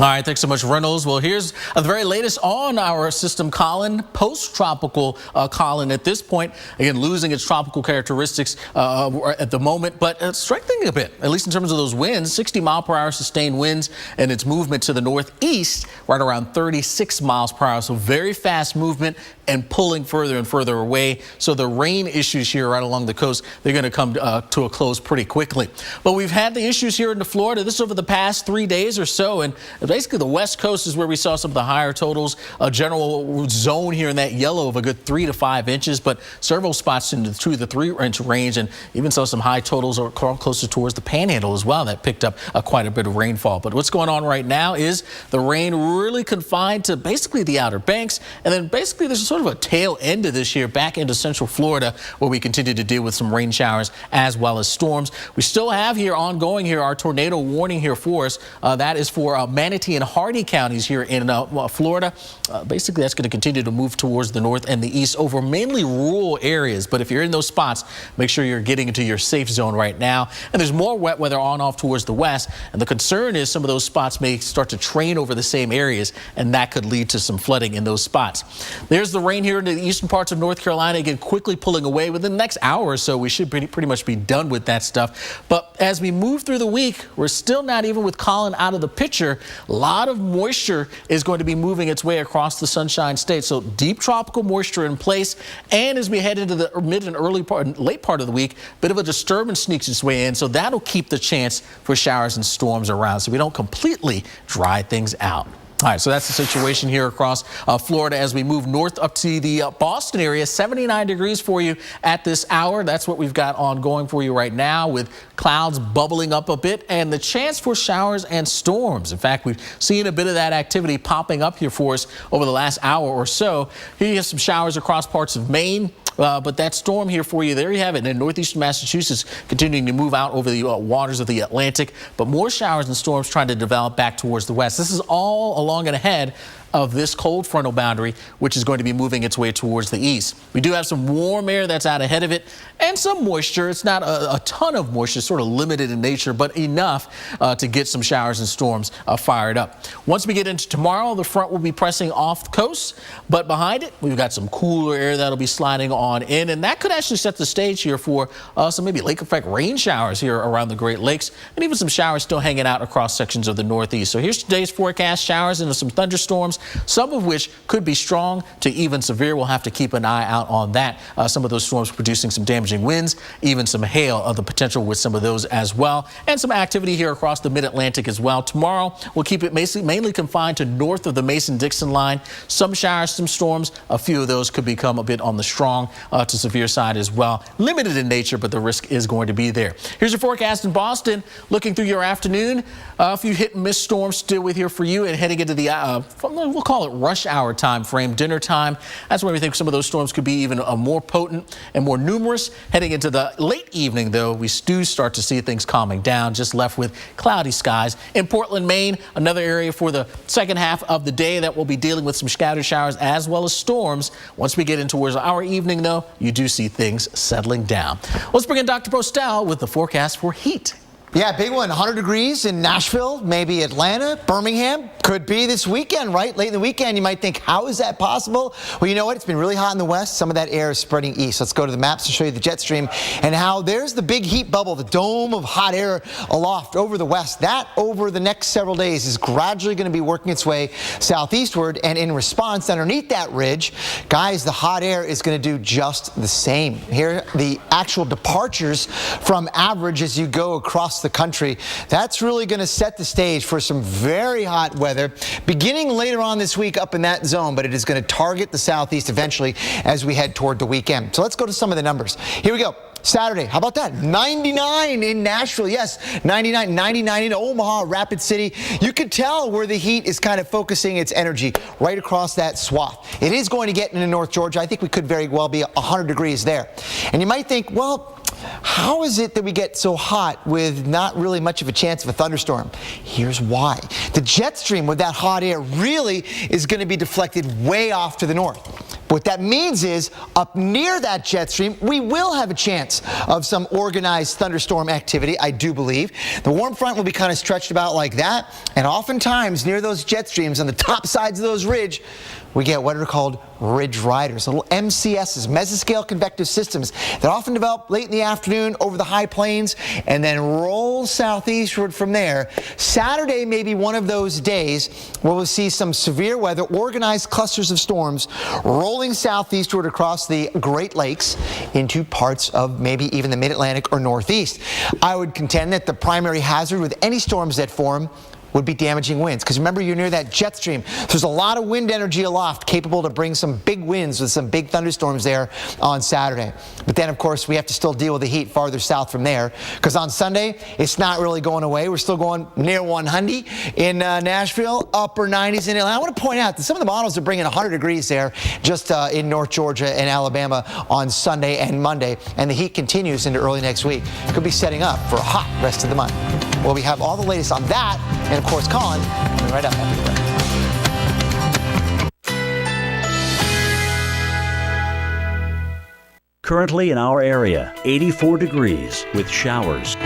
All right, thanks so much, Reynolds. Well, here's the very latest on our system, Colin, post-tropical Colin at this point. Again, losing its tropical characteristics at the moment, but strengthening a bit, at least in terms of those winds. 60-mile-per-hour sustained winds, and its movement to the northeast, right around 36 miles per hour. So very fast movement and pulling further and further away. So the rain issues here right along the coast, they're going to come to a close pretty quickly. But we've had the issues here in Florida. This is over the past 3 days or so, and basically the west coast is where we saw some of the higher totals. A general zone here in that yellow of a good 3 to 5 inches, but several spots in the 2 to 3 inch range, and even saw some high totals or closer towards the Panhandle as well that picked up quite a bit of rainfall. But what's going on right now is the rain really confined to basically the Outer Banks, and then basically there's sort of a tail end of this year back into Central Florida, where we continue to deal with some rain showers as well as storms. We still have here ongoing here our tornado warning here for us. That is for Manatee and Hardee counties here in Florida. Basically, that's going to continue to move towards the north and the east over mainly rural areas. But if you're in those spots, make sure you're getting into your safe zone right now. And there's more wet weather on off towards the west. And the concern is some of those spots may start to train over the same areas, and that could lead to some flooding in those spots. There's the rain here into the eastern parts of North Carolina, again, quickly pulling away. Within the next hour or so, we should pretty much be done with that stuff. But as we move through the week, we're still not even with Colin out of the picture. A lot of moisture is going to be moving its way across the Sunshine State. So deep tropical moisture in place. And as we head into the mid and late part of the week, a bit of a disturbance sneaks its way in. So that'll keep the chance for showers and storms around, so we don't completely dry things out. All right, so that's the situation here across Florida as we move north up to the Boston area. 79 degrees for you at this hour. That's what we've got ongoing for you right now, with clouds bubbling up a bit and the chance for showers and storms. In fact, we've seen a bit of that activity popping up here for us over the last hour or so. Here you have some showers across parts of Maine. But that storm here for you, there you have it in northeastern Massachusetts, continuing to move out over the waters of the Atlantic. But more showers and storms trying to develop back towards the west. This is all along and ahead of this cold frontal boundary, which is going to be moving its way towards the east. We do have some warm air that's out ahead of it and some moisture. It's not a ton of moisture, sort of limited in nature, but enough to get some showers and storms fired up. Once we get into tomorrow, the front will be pressing off the coast, but behind it, we've got some cooler air that'll be sliding on in, and that could actually set the stage here for some maybe lake effect rain showers here around the Great Lakes, and even some showers still hanging out across sections of the Northeast. So here's today's forecast: showers and some thunderstorms, some of which could be strong to even severe. We'll have to keep an eye out on that. Some of those storms producing some damaging winds, even some hail of the potential with some of those as well, and some activity here across the mid-Atlantic as well. Tomorrow, we'll keep it mainly confined to north of the Mason-Dixon line. Some showers, some storms. A few of those could become a bit on the strong to severe side as well. Limited in nature, but the risk is going to be there. Here's your forecast in Boston. Looking through your afternoon, a few hit and miss storms still with here for you, and heading into the we'll call it rush hour time frame, dinner time. That's where we think some of those storms could be even more potent and more numerous. Heading into the late evening, though, we do start to see things calming down, just left with cloudy skies. In Portland, Maine, another area for the second half of the day that will be dealing with some scattered showers as well as storms. Once we get in towards our evening, though, you do see things settling down. Let's bring in Dr. Postel with the forecast for heat. Yeah, big one. 100 degrees in Nashville, maybe Atlanta, Birmingham. Could be this weekend, right? Late in the weekend, you might think, how is that possible? Well, you know what? It's been really hot in the west. Some of that air is spreading east. Let's go to the maps to show you the jet stream and how there's the big heat bubble, the dome of hot air aloft over the west. That over the next several days is gradually going to be working its way southeastward. And in response, underneath that ridge, guys, the hot air is going to do just the same. Here are the actual departures from average as you go across the country. That's really going to set the stage for some very hot weather beginning later on this week up in that zone, but it is going to target the southeast eventually as we head toward the weekend. So let's go to some of the numbers. Here we go. Saturday, how about that? 99 in Nashville, yes, 99 in Omaha, Rapid City. You can tell where the heat is kind of focusing its energy right across that swath. It is going to get into North Georgia. I think we could very well be 100 degrees there. And you might think, well, how is it that we get so hot with not really much of a chance of a thunderstorm? Here's why. The jet stream with that hot air really is going to be deflected way off to the north. What that means is up near that jet stream, we will have a chance of some organized thunderstorm activity, I do believe. The warm front will be kind of stretched about like that. And oftentimes near those jet streams on the top sides of those ridge, we get what are called ridge riders, little MCSs, mesoscale convective systems that often develop late in the afternoon over the high plains and then roll southeastward from there. Saturday may be one of those days where we'll see some severe weather, organized clusters of storms rolling southeastward across the Great Lakes into parts of maybe even the mid-Atlantic or Northeast. I would contend that the primary hazard with any storms that form would be damaging winds. Because remember, you're near that jet stream. There's a lot of wind energy aloft capable to bring some big winds with some big thunderstorms there on Saturday. But then, of course, we have to still deal with the heat farther south from there. Because on Sunday, it's not really going away. We're still going near 100 in Nashville, upper 90s in Atlanta. I want to point out that some of the models are bringing 100 degrees there just in North Georgia and Alabama on Sunday and Monday. And the heat continues into early next week. Could be setting up for a hot rest of the month. Well, we have all the latest on that. And of course, Colin, right up after the break. Currently in our area, 84 degrees with showers.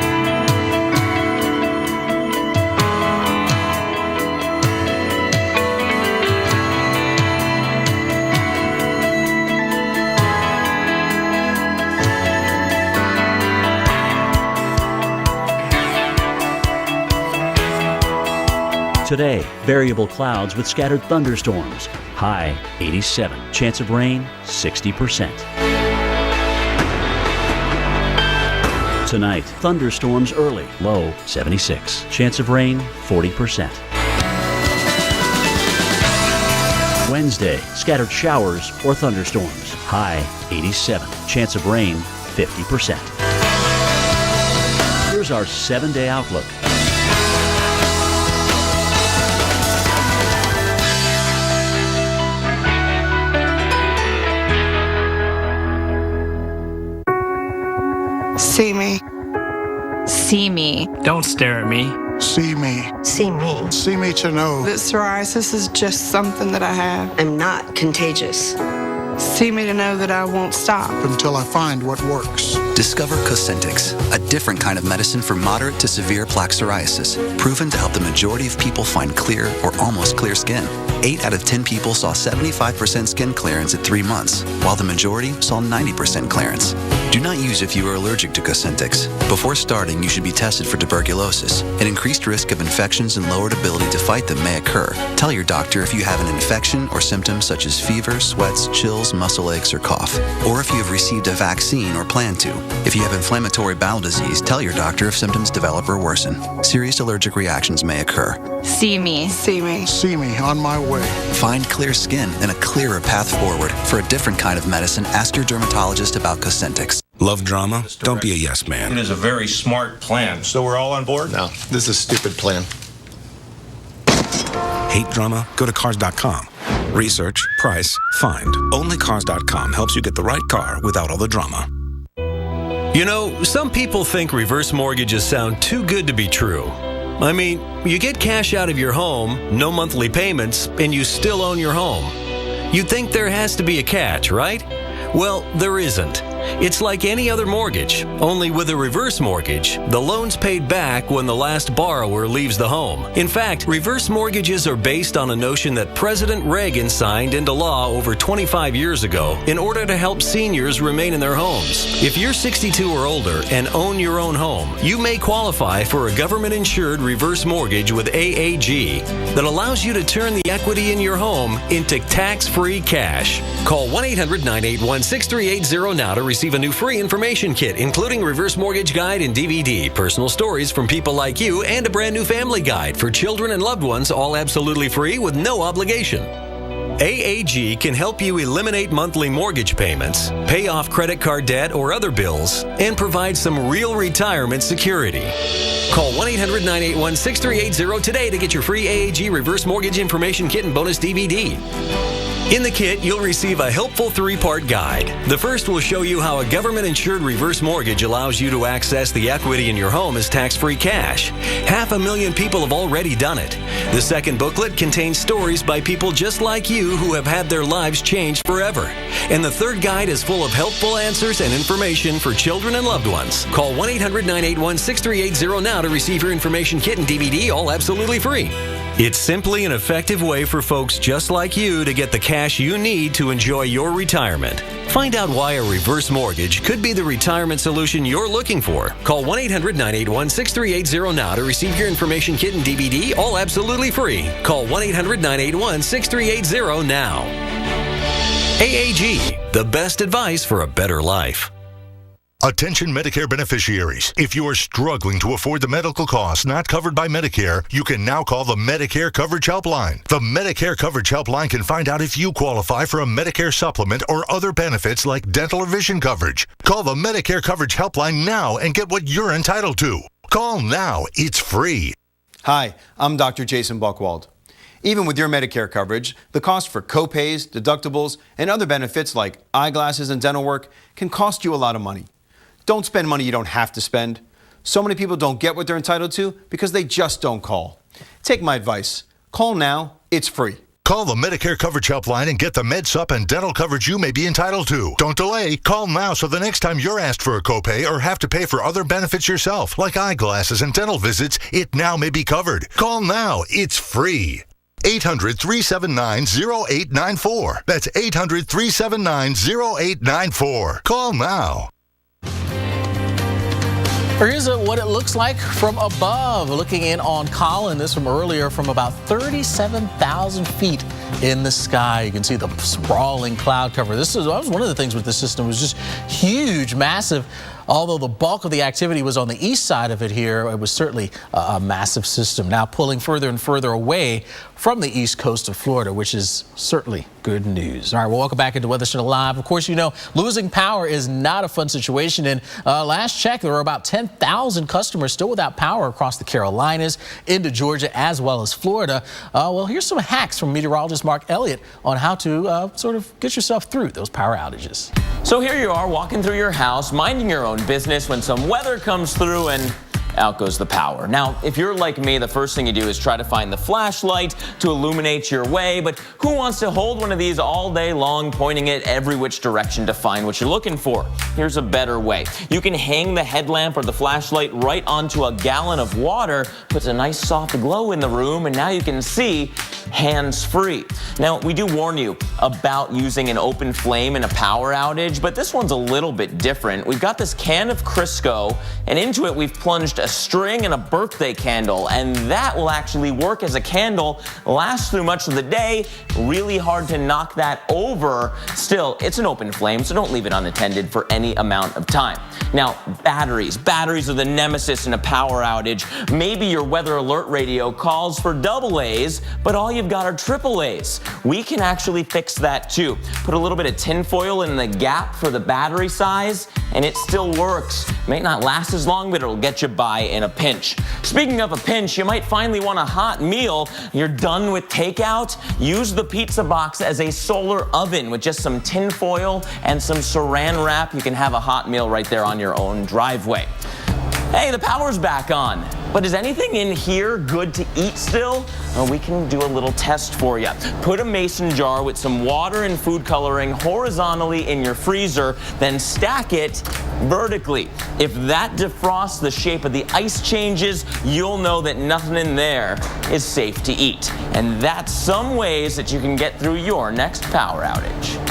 Today, variable clouds with scattered thunderstorms. High 87. Chance of rain 60%. Tonight, thunderstorms early. Low 76. Chance of rain 40%. Wednesday, scattered showers or thunderstorms. High 87. Chance of rain 50%. Here's our 7-day outlook. See me. See me. Don't stare at me. See me. See me. See me to know. That psoriasis is just something that I have. I'm not contagious. See me to know that I won't stop. Until I find what works. Discover Cosentyx, a different kind of medicine for moderate to severe plaque psoriasis, proven to help the majority of people find clear or almost clear skin. 8 out of 10 people saw 75% skin clearance at 3 months, while the majority saw 90% clearance. Do not use if you are allergic to Cosentyx. Before starting, you should be tested for tuberculosis. An increased risk of infections and lowered ability to fight them may occur. Tell your doctor if you have an infection or symptoms such as fever, sweats, chills, muscle aches, or cough, or if you have received a vaccine or plan to. If you have inflammatory bowel disease, tell your doctor if symptoms develop or worsen. Serious allergic reactions may occur. See me. See me. See me on my way. Find clear skin and a clearer path forward. For a different kind of medicine, ask your dermatologist about Cosentyx. Love drama? Don't be a yes man. It is a very smart plan. So we're all on board? No, this is a stupid plan. Hate drama? Go to Cars.com. Research, price, find. Only Cars.com helps you get the right car without all the drama. You know, some people think reverse mortgages sound too good to be true. I mean, you get cash out of your home, no monthly payments, and you still own your home. You'd think there has to be a catch, right? Well, there isn't. It's like any other mortgage, only with a reverse mortgage, the loan's paid back when the last borrower leaves the home. In fact, reverse mortgages are based on a notion that President Reagan signed into law over 25 years ago in order to help seniors remain in their homes. If you're 62 or older and own your own home, you may qualify for a government-insured reverse mortgage with AAG that allows you to turn the equity in your home into tax-free cash. Call 1-800-981-6380 now to receive a new free information kit, including reverse mortgage guide and DVD, personal stories from people like you, and a brand new family guide for children and loved ones, all absolutely free with no obligation. AAG can help you eliminate monthly mortgage payments, pay off credit card debt or other bills, and provide some real retirement security. Call 1-800-981-6380 today to get your free AAG reverse mortgage information kit and bonus DVD. In the kit, you'll receive a helpful 3-part guide. The first will show you how a government-insured reverse mortgage allows you to access the equity in your home as tax-free cash. 500,000 people have already done it. The second booklet contains stories by people just like you who have had their lives changed forever. And the third guide is full of helpful answers and information for children and loved ones. Call 1-800-981-6380 now to receive your information kit and DVD, all absolutely free. It's simply an effective way for folks just like you to get the cash you need to enjoy your retirement. Find out why a reverse mortgage could be the retirement solution you're looking for. Call 1-800-981-6380 now to receive your information kit and DVD, all absolutely free. Call 1-800-981-6380 now. AAG, the best advice for a better life. Attention Medicare beneficiaries. If you are struggling to afford the medical costs not covered by Medicare, you can now call the Medicare Coverage Helpline. The Medicare Coverage Helpline can find out if you qualify for a Medicare supplement or other benefits like dental or vision coverage. Call the Medicare Coverage Helpline now and get what you're entitled to. Call now. It's free. Hi, I'm Dr. Jason Buchwald. Even with your Medicare coverage, the cost for copays, deductibles, and other benefits like eyeglasses and dental work can cost you a lot of money. Don't spend money you don't have to spend. So many people don't get what they're entitled to because they just don't call. Take my advice. Call now. It's free. Call the Medicare Coverage Helpline and get the MedSup and dental coverage you may be entitled to. Don't delay. Call now so the next time you're asked for a copay or have to pay for other benefits yourself, like eyeglasses and dental visits, it now may be covered. Call now. It's free. 800-379-0894. That's 800-379-0894. Call now. Here's what it looks like from above. Looking in on Colin, this from earlier, from about 37,000 feet in the sky. You can see the sprawling cloud cover. That was one of the things with this system. It was just huge, massive. Although the bulk of the activity was on the east side of it here, it was certainly a massive system. Now pulling further and further away from the east coast of Florida, which is certainly good news. All right, well, welcome back into Weather Channel Live. Of course, you know, losing power is not a fun situation. And last check, there were about 10,000 customers still without power across the Carolinas, into Georgia, as well as Florida. Well, here's some hacks from meteorologist Mark Elliott on how to sort of get yourself through those power outages. So here you are walking through your house, minding your own business when some weather comes through and out goes the power. Now, if you're like me, the first thing you do is try to find the flashlight to illuminate your way, but who wants to hold one of these all day long, pointing it every which direction to find what you're looking for? Here's a better way. You can hang the headlamp or the flashlight right onto a gallon of water, puts a nice soft glow in the room, and now you can see hands-free. Now, we do warn you about using an open flame in a power outage, but this one's a little bit different. We've got this can of Crisco, and into it we've plunged a string and a birthday candle, and that will actually work as a candle, last through much of the day. Really hard to knock that over. Still, it's an open flame, so don't leave it unattended for any amount of time. Now, batteries. Batteries are the nemesis in a power outage. Maybe your weather alert radio calls for AA's, but all you've got are AAA's. We can actually fix that too. Put a little bit of tin foil in the gap for the battery size, and it still works. May not last as long, but it'll get you by in a pinch. Speaking of a pinch, you might finally want a hot meal. You're done with takeout? Use the pizza box as a solar oven with just some tin foil and some saran wrap. You can have a hot meal right there on your own driveway. Hey, the power's back on. But is anything in here good to eat still? Well, we can do a little test for you. Put a mason jar with some water and food coloring horizontally in your freezer, then stack it vertically. If that defrosts, the shape of the ice changes, you'll know that nothing in there is safe to eat. And that's some ways that you can get through your next power outage.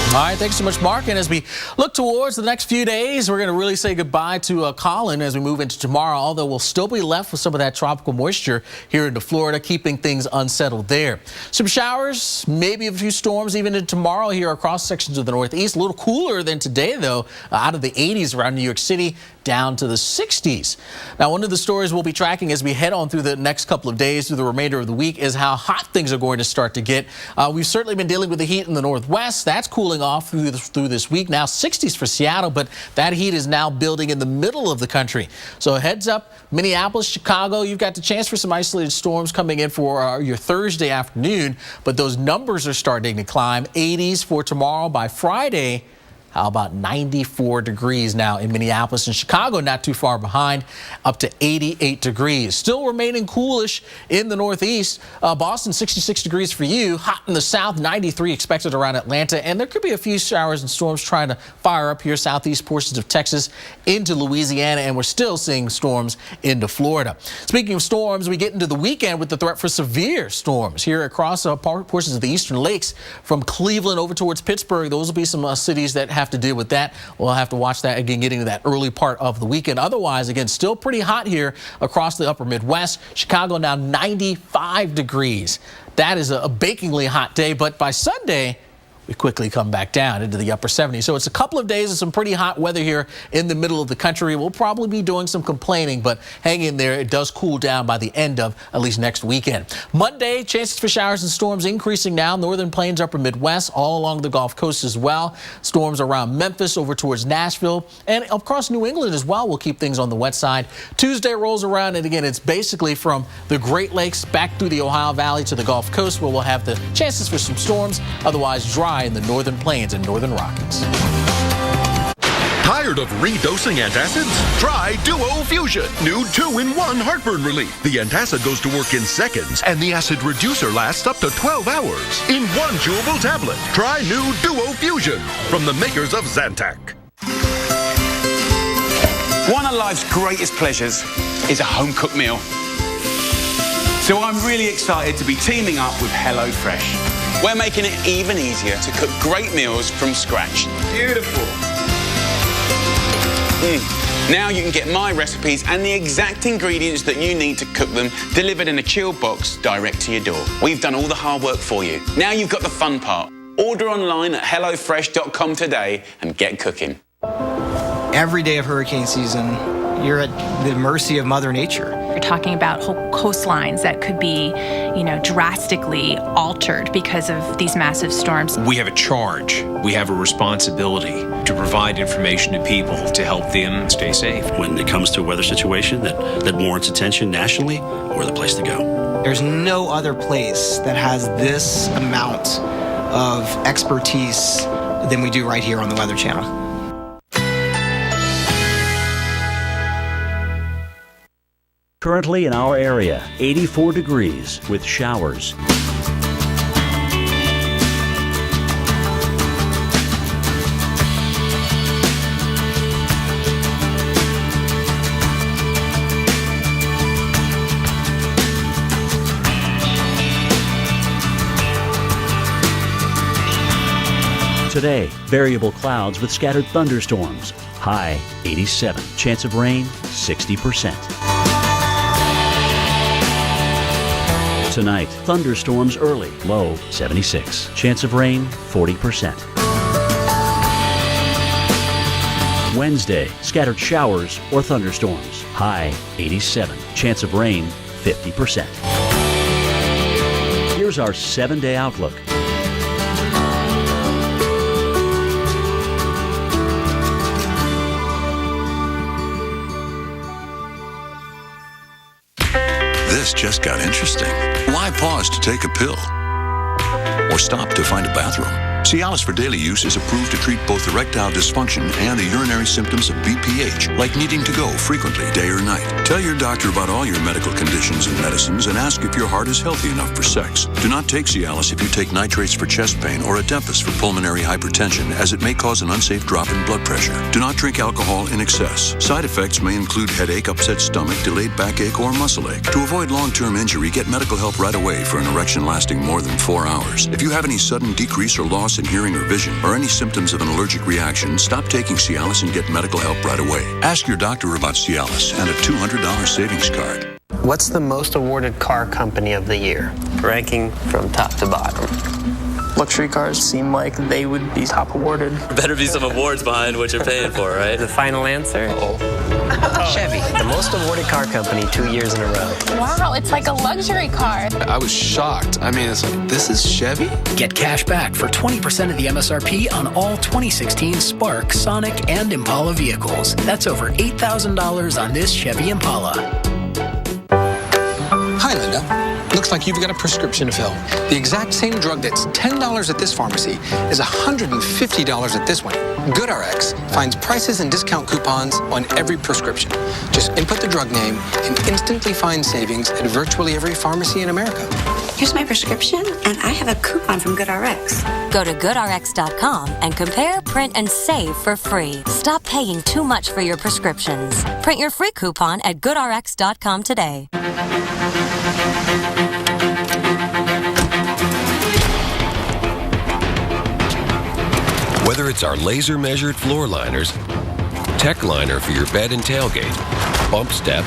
All right, thanks so much, Mark. And as we look towards the next few days, we're going to really say goodbye to Colin as we move into tomorrow, although we'll still be left with some of that tropical moisture here into Florida, keeping things unsettled there. Some showers, maybe a few storms even into tomorrow here across sections of the Northeast. A little cooler than today, though, out of the 80s around New York City, down to the 60s. Now, one of the stories we'll be tracking as we head on through the next couple of days, through the remainder of the week, is how hot things are going to start to get. We've certainly been dealing with the heat in the Northwest. That's cooling off through this week. Now 60s for Seattle, but that heat is now building in the middle of the country. So heads up, Minneapolis, Chicago, you've got the chance for some isolated storms coming in for your Thursday afternoon, but those numbers are starting to climb. 80s for tomorrow. By Friday, how about 94 degrees now in Minneapolis and Chicago, not too far behind, up to 88 degrees. Still remaining coolish in the Northeast. Boston, 66 degrees for you. Hot in the South, 93 expected around Atlanta. And there could be a few showers and storms trying to fire up here southeast portions of Texas into Louisiana. And we're still seeing storms into Florida. Speaking of storms, we get into the weekend with the threat for severe storms here across portions of the eastern lakes from Cleveland over towards Pittsburgh. Those will be some cities that have to deal with that. We'll have to watch that again getting to that early part of the weekend. Otherwise, again, still pretty hot here across the upper Midwest. Chicago now 95 degrees. That is a bakingly hot day, but by Sunday, we quickly come back down into the upper 70s. So it's a couple of days of some pretty hot weather here in the middle of the country. We'll probably be doing some complaining, but hang in there. It does cool down by the end of at least next weekend. Monday, chances for showers and storms increasing now. Northern Plains, upper Midwest, all along the Gulf Coast as well. Storms around Memphis over towards Nashville and across New England as well will keep things on the wet side. Tuesday rolls around, and again, it's basically from the Great Lakes back through the Ohio Valley to the Gulf Coast where we'll have the chances for some storms, otherwise dry in the Northern Plains and Northern Rockies. Tired of redosing antacids? Try Duo Fusion. New 2-in-1 heartburn relief. The antacid goes to work in seconds, and the acid reducer lasts up to 12 hours. In one chewable tablet. Try new Duo Fusion from the makers of Zantac. One of life's greatest pleasures is a home-cooked meal. So I'm really excited to be teaming up with HelloFresh. We're making it even easier to cook great meals from scratch. Beautiful. Now you can get my recipes and the exact ingredients that you need to cook them delivered in a chilled box direct to your door. We've done all the hard work for you. Now you've got the fun part. Order online at hellofresh.com today and get cooking. Every day of hurricane season, you're at the mercy of Mother Nature. You're talking about whole coastlines that could be, drastically altered because of these massive storms. We have a charge. We have a responsibility to provide information to people to help them stay safe. When it comes to a weather situation that warrants attention nationally, we're the place to go. There's no other place that has this amount of expertise than we do right here on the Weather Channel. Currently in our area, 84 degrees with showers. Today, variable clouds with scattered thunderstorms. High 87. Chance of rain 60%. Tonight, thunderstorms early. Low 76. Chance of rain 40%. Wednesday, scattered showers or thunderstorms. High 87. Chance of rain 50%. Here's our 7-day outlook. This just got interesting. Why pause to take a pill? Or stop to find a bathroom? Cialis for daily use is approved to treat both erectile dysfunction and the urinary symptoms of BPH, like needing to go frequently, day or night. Tell your doctor about all your medical conditions and medicines and ask if your heart is healthy enough for sex. Do not take Cialis if you take nitrates for chest pain or Adepis for pulmonary hypertension, as it may cause an unsafe drop in blood pressure. Do not drink alcohol in excess. Side effects may include headache, upset stomach, delayed backache, or muscle ache. To avoid long-term injury, get medical help right away for an erection lasting more than 4 hours. If you have any sudden decrease or loss in hearing or vision, or any symptoms of an allergic reaction, stop taking Cialis and get medical help right away. Ask your doctor about Cialis and a $200 savings card. What's the most awarded car company of the year? Ranking from top to bottom. Luxury cars seem like they would be top awarded. Better be some awards behind what you're paying for, right? The final answer? Chevy, the most awarded car company 2 years in a row. Wow, it's like a luxury car. I was shocked. I mean, it's like, this is Chevy? Get cash back for 20% of the MSRP on all 2016 Spark, Sonic, and Impala vehicles. That's over $8,000 on this Chevy Impala. Hi, Linda. Looks like you've got a prescription to fill. The exact same drug that's $10 at this pharmacy is $150 at this one. GoodRx finds prices and discount coupons on every prescription. Just input the drug name and instantly find savings at virtually every pharmacy in America. Here's my prescription, and I have a coupon from GoodRx. Go to GoodRx.com and compare, print, and save for free. Stop paying too much for your prescriptions. Print your free coupon at GoodRx.com today. Whether it's our laser-measured floor liners, tech liner for your bed and tailgate, bump step,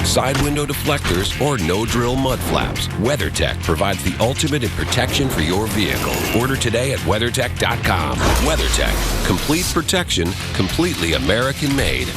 side window deflectors, or no-drill mud flaps, WeatherTech provides the ultimate in protection for your vehicle. Order today at WeatherTech.com. WeatherTech, complete protection, completely American-made.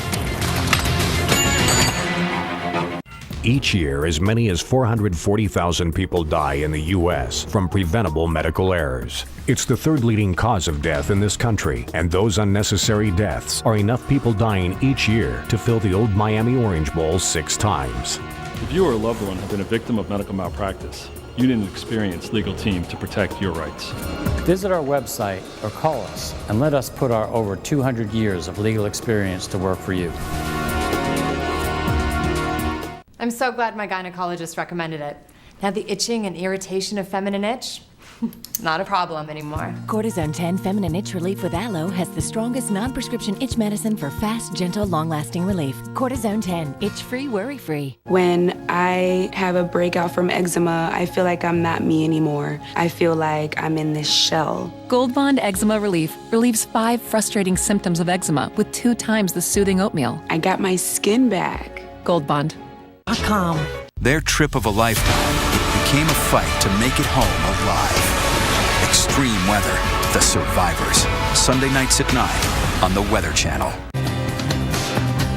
Each year, as many as 440,000 people die in the U.S. from preventable medical errors. It's the third leading cause of death in this country, and those unnecessary deaths are enough people dying each year to fill the old Miami Orange Bowl 6 times. If you or a loved one have been a victim of medical malpractice, you need an experienced legal team to protect your rights. Visit our website or call us and let us put our over 200 years of legal experience to work for you. I'm so glad my gynecologist recommended it. Now the itching and irritation of feminine itch, not a problem anymore. Cortisone 10 Feminine Itch Relief with Aloe has the strongest non-prescription itch medicine for fast, gentle, long-lasting relief. Cortisone 10, itch-free, worry-free. When I have a breakout from eczema, I feel like I'm not me anymore. I feel like I'm in this shell. Gold Bond Eczema Relief relieves 5 frustrating symptoms of eczema with 2 times the soothing oatmeal. I got my skin back. Gold Bond. Their trip of a lifetime became a fight to make it home alive. Extreme weather, the survivors. Sunday nights at 9 on the Weather Channel.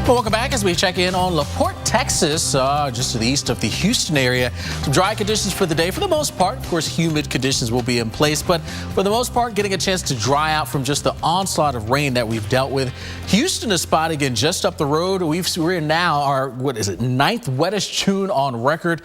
Well, welcome back as we check in on LaPorte, Texas, just to the east of the Houston area. Some dry conditions for the day for the most part. Of course, humid conditions will be in place, but for the most part, getting a chance to dry out from just the onslaught of rain that we've dealt with. Houston is spotted again just up the road. We're now our, 9th wettest June on record,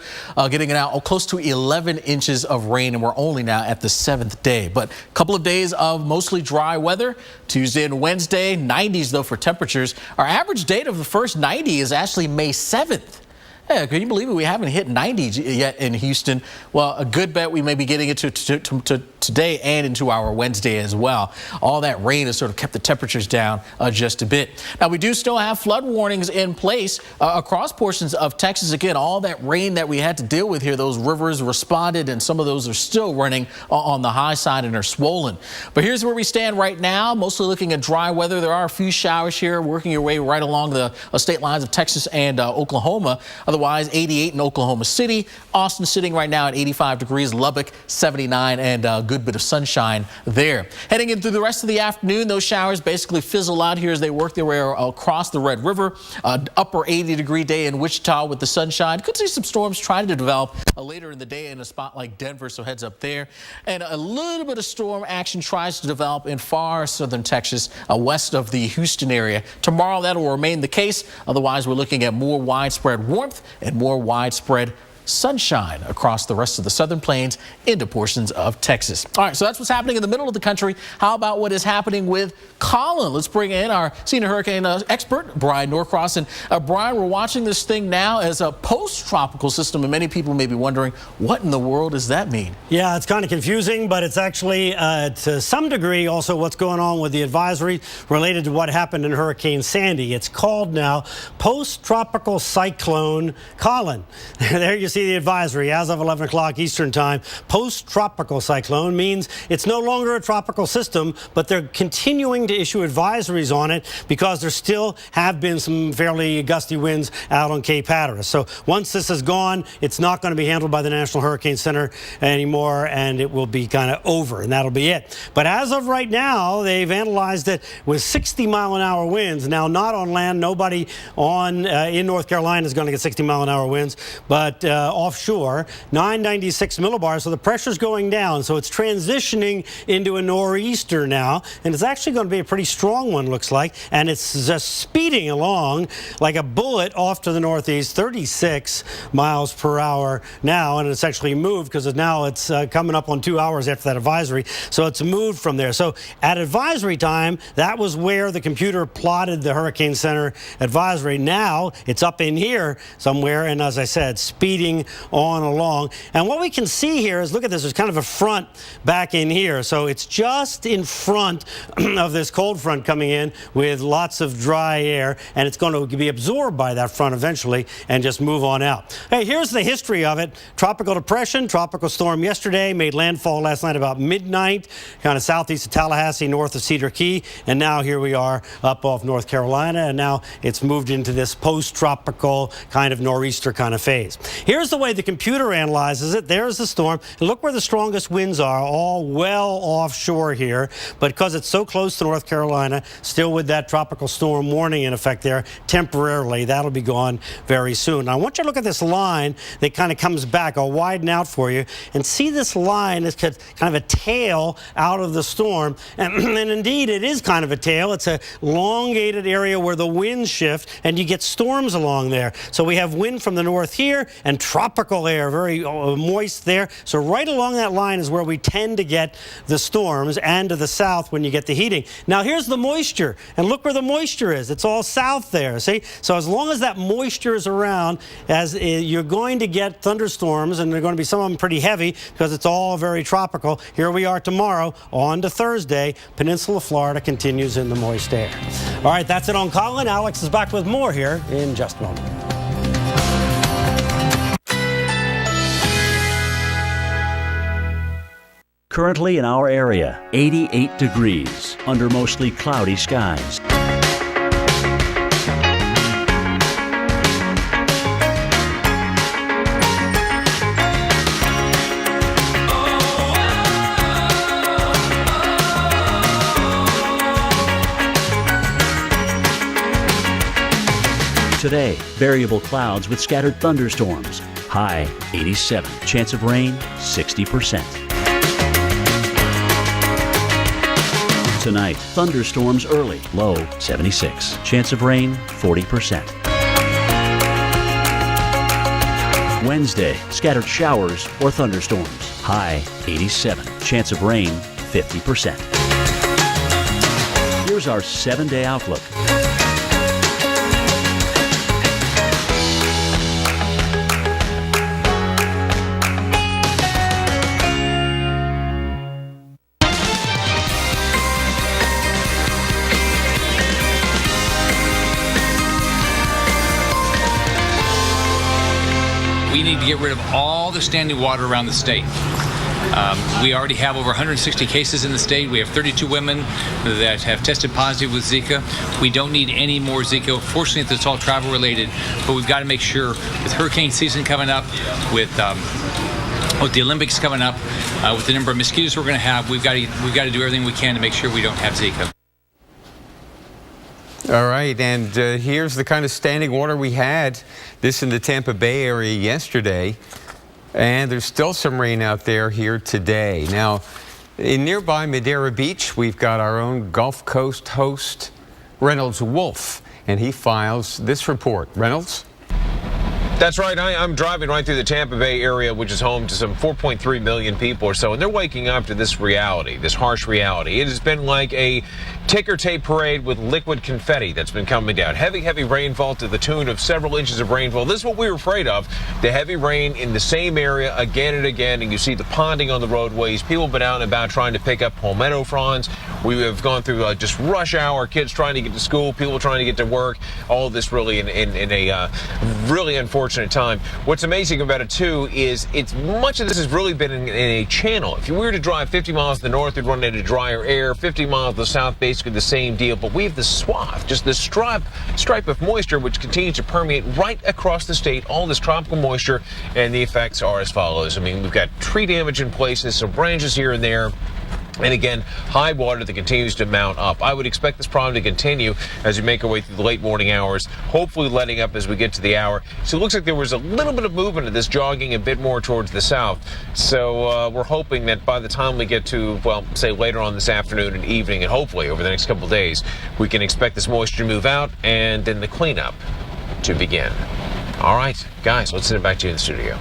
getting it out close to 11 inches of rain, and we're only now at the 7th day. But a couple of days of mostly dry weather. Tuesday and Wednesday, 90s though for temperatures. Our average date of the first 90 is actually May 7th. Yeah, can you believe it? We haven't hit 90 yet in Houston. Well, a good bet we may be getting it to today and into our Wednesday as well. All that rain has sort of kept the temperatures down just a bit. Now, we do still have flood warnings in place across portions of Texas. Again, all that rain that we had to deal with here, those rivers responded, and some of those are still running on the high side and are swollen. But here's where we stand right now, mostly looking at dry weather. There are a few showers here working your way right along the state lines of Texas and Oklahoma. Otherwise, 88 in Oklahoma City. Austin sitting right now at 85 degrees. Lubbock, 79, and a good bit of sunshine there. Heading into the rest of the afternoon, those showers basically fizzle out here as they work their way across the Red River. Upper 80-degree day in Wichita with the sunshine. Could see some storms trying to develop later in the day in a spot like Denver, so heads up there. And a little bit of storm action tries to develop in far southern Texas, west of the Houston area. Tomorrow, that will remain the case. Otherwise, we're looking at more widespread warmth and more widespread sunshine across the rest of the southern plains into portions of Texas. All right, so that's what's happening in the middle of the country. How about what is happening with Colin? Let's bring in our senior hurricane expert, Brian Norcross. And Brian, we're watching this thing now as a post-tropical system, and many people may be wondering, what in the world does that mean? Yeah, it's kind of confusing, but it's actually to some degree also what's going on with the advisory related to what happened in Hurricane Sandy. It's called now Post-Tropical Cyclone Colin. There you see the advisory as of 11 o'clock Eastern time. Post-tropical cyclone means it's no longer a tropical system, but they're continuing to issue advisories on it because there still have been some fairly gusty winds out on Cape Hatteras. So once this is gone, it's not going to be handled by the National Hurricane Center anymore, and it will be kind of over, and that'll be it. But as of right now, they've analyzed it with 60-mile-an-hour winds. Now, not on land. Nobody in North Carolina is going to get 60-mile-an-hour winds, but offshore, 996 millibars, so the pressure's going down. So it's transitioning into a nor'easter now, and it's actually going to be a pretty strong one, looks like, and it's just speeding along like a bullet off to the northeast, 36 miles per hour now, and it's actually moved because now it's coming up on 2 hours after that advisory, so it's moved from there. So at advisory time, that was where the computer plotted the Hurricane Center advisory. Now it's up in here somewhere, and as I said, speeding on along. And what we can see here is, look at this, there's kind of a front back in here. So it's just in front of this cold front coming in with lots of dry air, and it's going to be absorbed by that front eventually and just move on out. Hey, here's the history of it. Tropical depression, tropical storm yesterday, made landfall last night about midnight, kind of southeast of Tallahassee, north of Cedar Key, and now here we are up off North Carolina, and now it's moved into this post-tropical kind of nor'easter kind of phase. Here's the way the computer analyzes it. There's the storm. And look where the strongest winds are, all well offshore here. But because it's so close to North Carolina, still with that tropical storm warning in effect there, temporarily, that'll be gone very soon. Now, I want you to look at this line that kind of comes back. I'll widen out for you and see this line is kind of a tail out of the storm. And indeed, it is kind of a tail. It's a elongated area where the winds shift, and you get storms along there. So we have wind from the north here and tropical air, very moist there. So right along that line is where we tend to get the storms, and to the south when you get the heating. Now here's the moisture, and look where the moisture is. It's all south there, see? So as long as that moisture is around, you're going to get thunderstorms, and they're going to be some of them pretty heavy because it's all very tropical. Here we are tomorrow, on to Thursday. Peninsula Florida continues in the moist air. All right, that's it on Colin. Alex is back with more here in just a moment. Currently in our area, 88 degrees under mostly cloudy skies. Today, variable clouds with scattered thunderstorms. High 87. Chance of rain 60%. Tonight, thunderstorms early, low 76. Chance of rain 40%. Wednesday, scattered showers or thunderstorms. High 87. Chance of rain 50%. Here's our 7-day outlook. we need to get rid of all the standing water around the state. We already have over 160 cases in the state. We have 32 women that have tested positive with Zika. We don't need any more Zika. Fortunately, it's all travel related, but we've got to make sure with hurricane season coming up, with the Olympics coming up, with the number of mosquitoes we're going to have, we've got to do everything we can to make sure we don't have Zika. All right, and here's the kind of standing water we had this in the Tampa Bay area yesterday. And there's still some rain out there here today. Now, in nearby Madeira Beach, we've got our own Gulf Coast host, Reynolds Wolf, and he files this report. Reynolds? That's right. I'm driving right through the Tampa Bay area, which is home to some 4.3 million people or so, and they're waking up to this reality, this harsh reality. It has been like a ticker tape parade with liquid confetti that's been coming down. Heavy rainfall to the tune of several inches of rainfall. This is what we were afraid of, the heavy rain in the same area again and again, and you see the ponding on the roadways. People have been out and about trying to pick up palmetto fronds. We have gone through just rush hour, kids trying to get to school, people trying to get to work, all of this really in a really unfortunate time. What's amazing about it too is much of this has really been in a channel. If you were to drive 50 miles to the north, you'd run into drier air. 50 miles to the south, basically the same deal. But we have this swath, just this stripe of moisture, which continues to permeate right across the state. All this tropical moisture, and the effects are as follows. I mean, we've got tree damage in places, some branches here and there. And again, high water that continues to mount up. I would expect this problem to continue as we make our way through the late morning hours, hopefully letting up as we get to the hour. So it looks like there was a little bit of movement of this jogging a bit more towards the south. So we're hoping that by the time we get to, well, say later on this afternoon and evening, and hopefully over the next couple of days, we can expect this moisture to move out and then the cleanup to begin. All right, guys, let's send it back to you in the studio.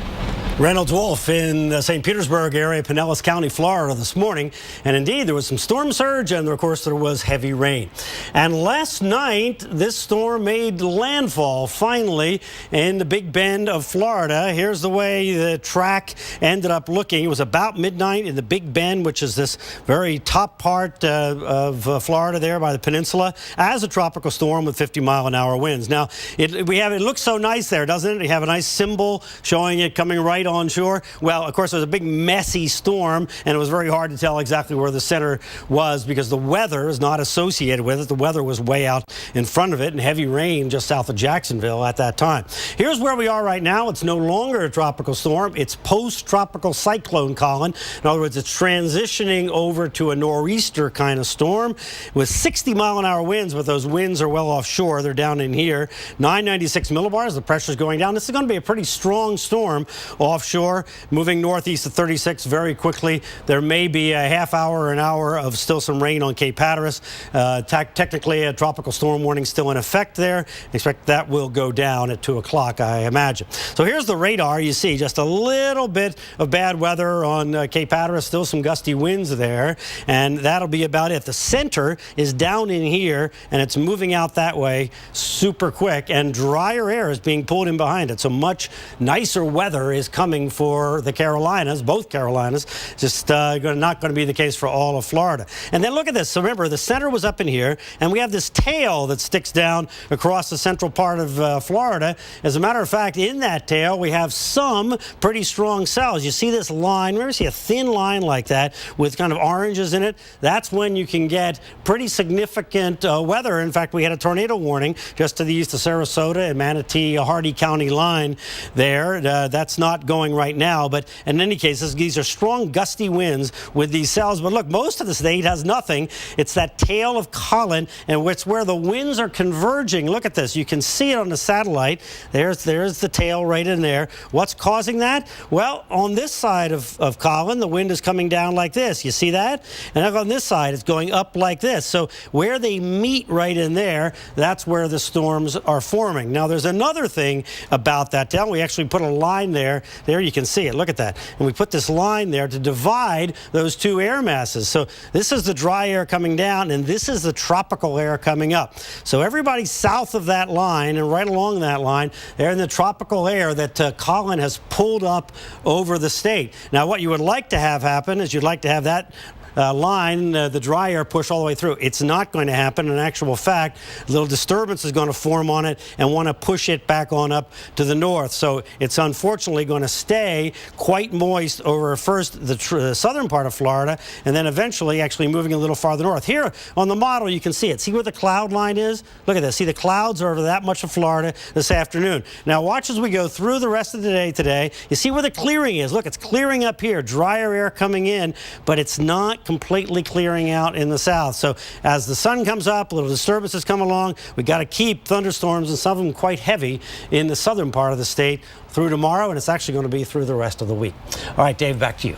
Reynolds Wolf in the St. Petersburg area, Pinellas County, Florida this morning. And indeed, there was some storm surge and, of course, there was heavy rain. And last night, this storm made landfall, finally, in the Big Bend of Florida. Here's the way the track ended up looking. It was about midnight in the Big Bend, which is this very top part of Florida there by the peninsula, as a tropical storm with 50-mile-an-hour winds. Now, it looks so nice there, doesn't it? You have a nice symbol showing it coming right on shore. Well, of course, it was a big messy storm, and it was very hard to tell exactly where the center was because the weather is not associated with it. The weather was way out in front of it, and heavy rain just south of Jacksonville at that time. Here's where we are right now. It's no longer a tropical storm. It's post-tropical cyclone, Colin. In other words, it's transitioning over to a nor'easter kind of storm with 60-mile-an-hour winds, but those winds are well offshore. They're down in here. 996 millibars. The pressure's going down. This is going to be a pretty strong storm offshore, moving northeast at 36 very quickly. There may be a half hour or an hour of still some rain on Cape Hatteras. Technically, a tropical storm warning still in effect there. Expect that will go down at 2 o'clock, I imagine. So here's the radar. You see just a little bit of bad weather on Cape Hatteras, still some gusty winds there, and that'll be about it. The center is down in here, and it's moving out that way super quick, and drier air is being pulled in behind it. So much nicer weather is coming for the Carolinas, both Carolinas, just not going to be the case for all of Florida. And then look at this. So remember, the center was up in here, and we have this tail that sticks down across the central part of Florida. As a matter of fact, in that tail, we have some pretty strong cells. You see this line? Remember, see a thin line like that with kind of oranges in it? That's when you can get pretty significant weather. In fact, we had a tornado warning just to the east of Sarasota and Manatee, Hardy County line there. That's not going right now, but in any case, these are strong gusty winds with these cells. But look, most of the state has nothing. It's that tail of Colin, and it's where the winds are converging. Look at this. You can see it on the satellite. There's the tail right in there. What's causing that? Well, on this side of Colin, the wind is coming down like this. You see that? And on this side, it's going up like this. So where they meet right in there, that's where the storms are forming. Now, there's another thing about that tail. We actually put a line there. There you can see it. Look at that. And we put this line there to divide those two air masses. So this is the dry air coming down, and this is the tropical air coming up. So everybody south of that line and right along that line, they're in the tropical air that Colin has pulled up over the state. Now, what you would like to have happen is you'd like to have that line, the dry air push all the way through. It's not going to happen. In actual fact, a little disturbance is going to form on it and want to push it back on up to the north. So it's unfortunately going to stay quite moist over first the southern part of Florida, and then eventually actually moving a little farther north. Here on the model, you can see it. See where the cloud line is? Look at this. See, the clouds are over that much of Florida this afternoon. Now watch as we go through the rest of the day today. You see where the clearing is. Look, it's clearing up here. Drier air coming in, but it's not completely clearing out in the south. So as the sun comes up, little disturbances come along. We got to keep thunderstorms, and some of them quite heavy, in the southern part of the state through tomorrow, and it's actually going to be through the rest of the week. All right, Dave, back to you.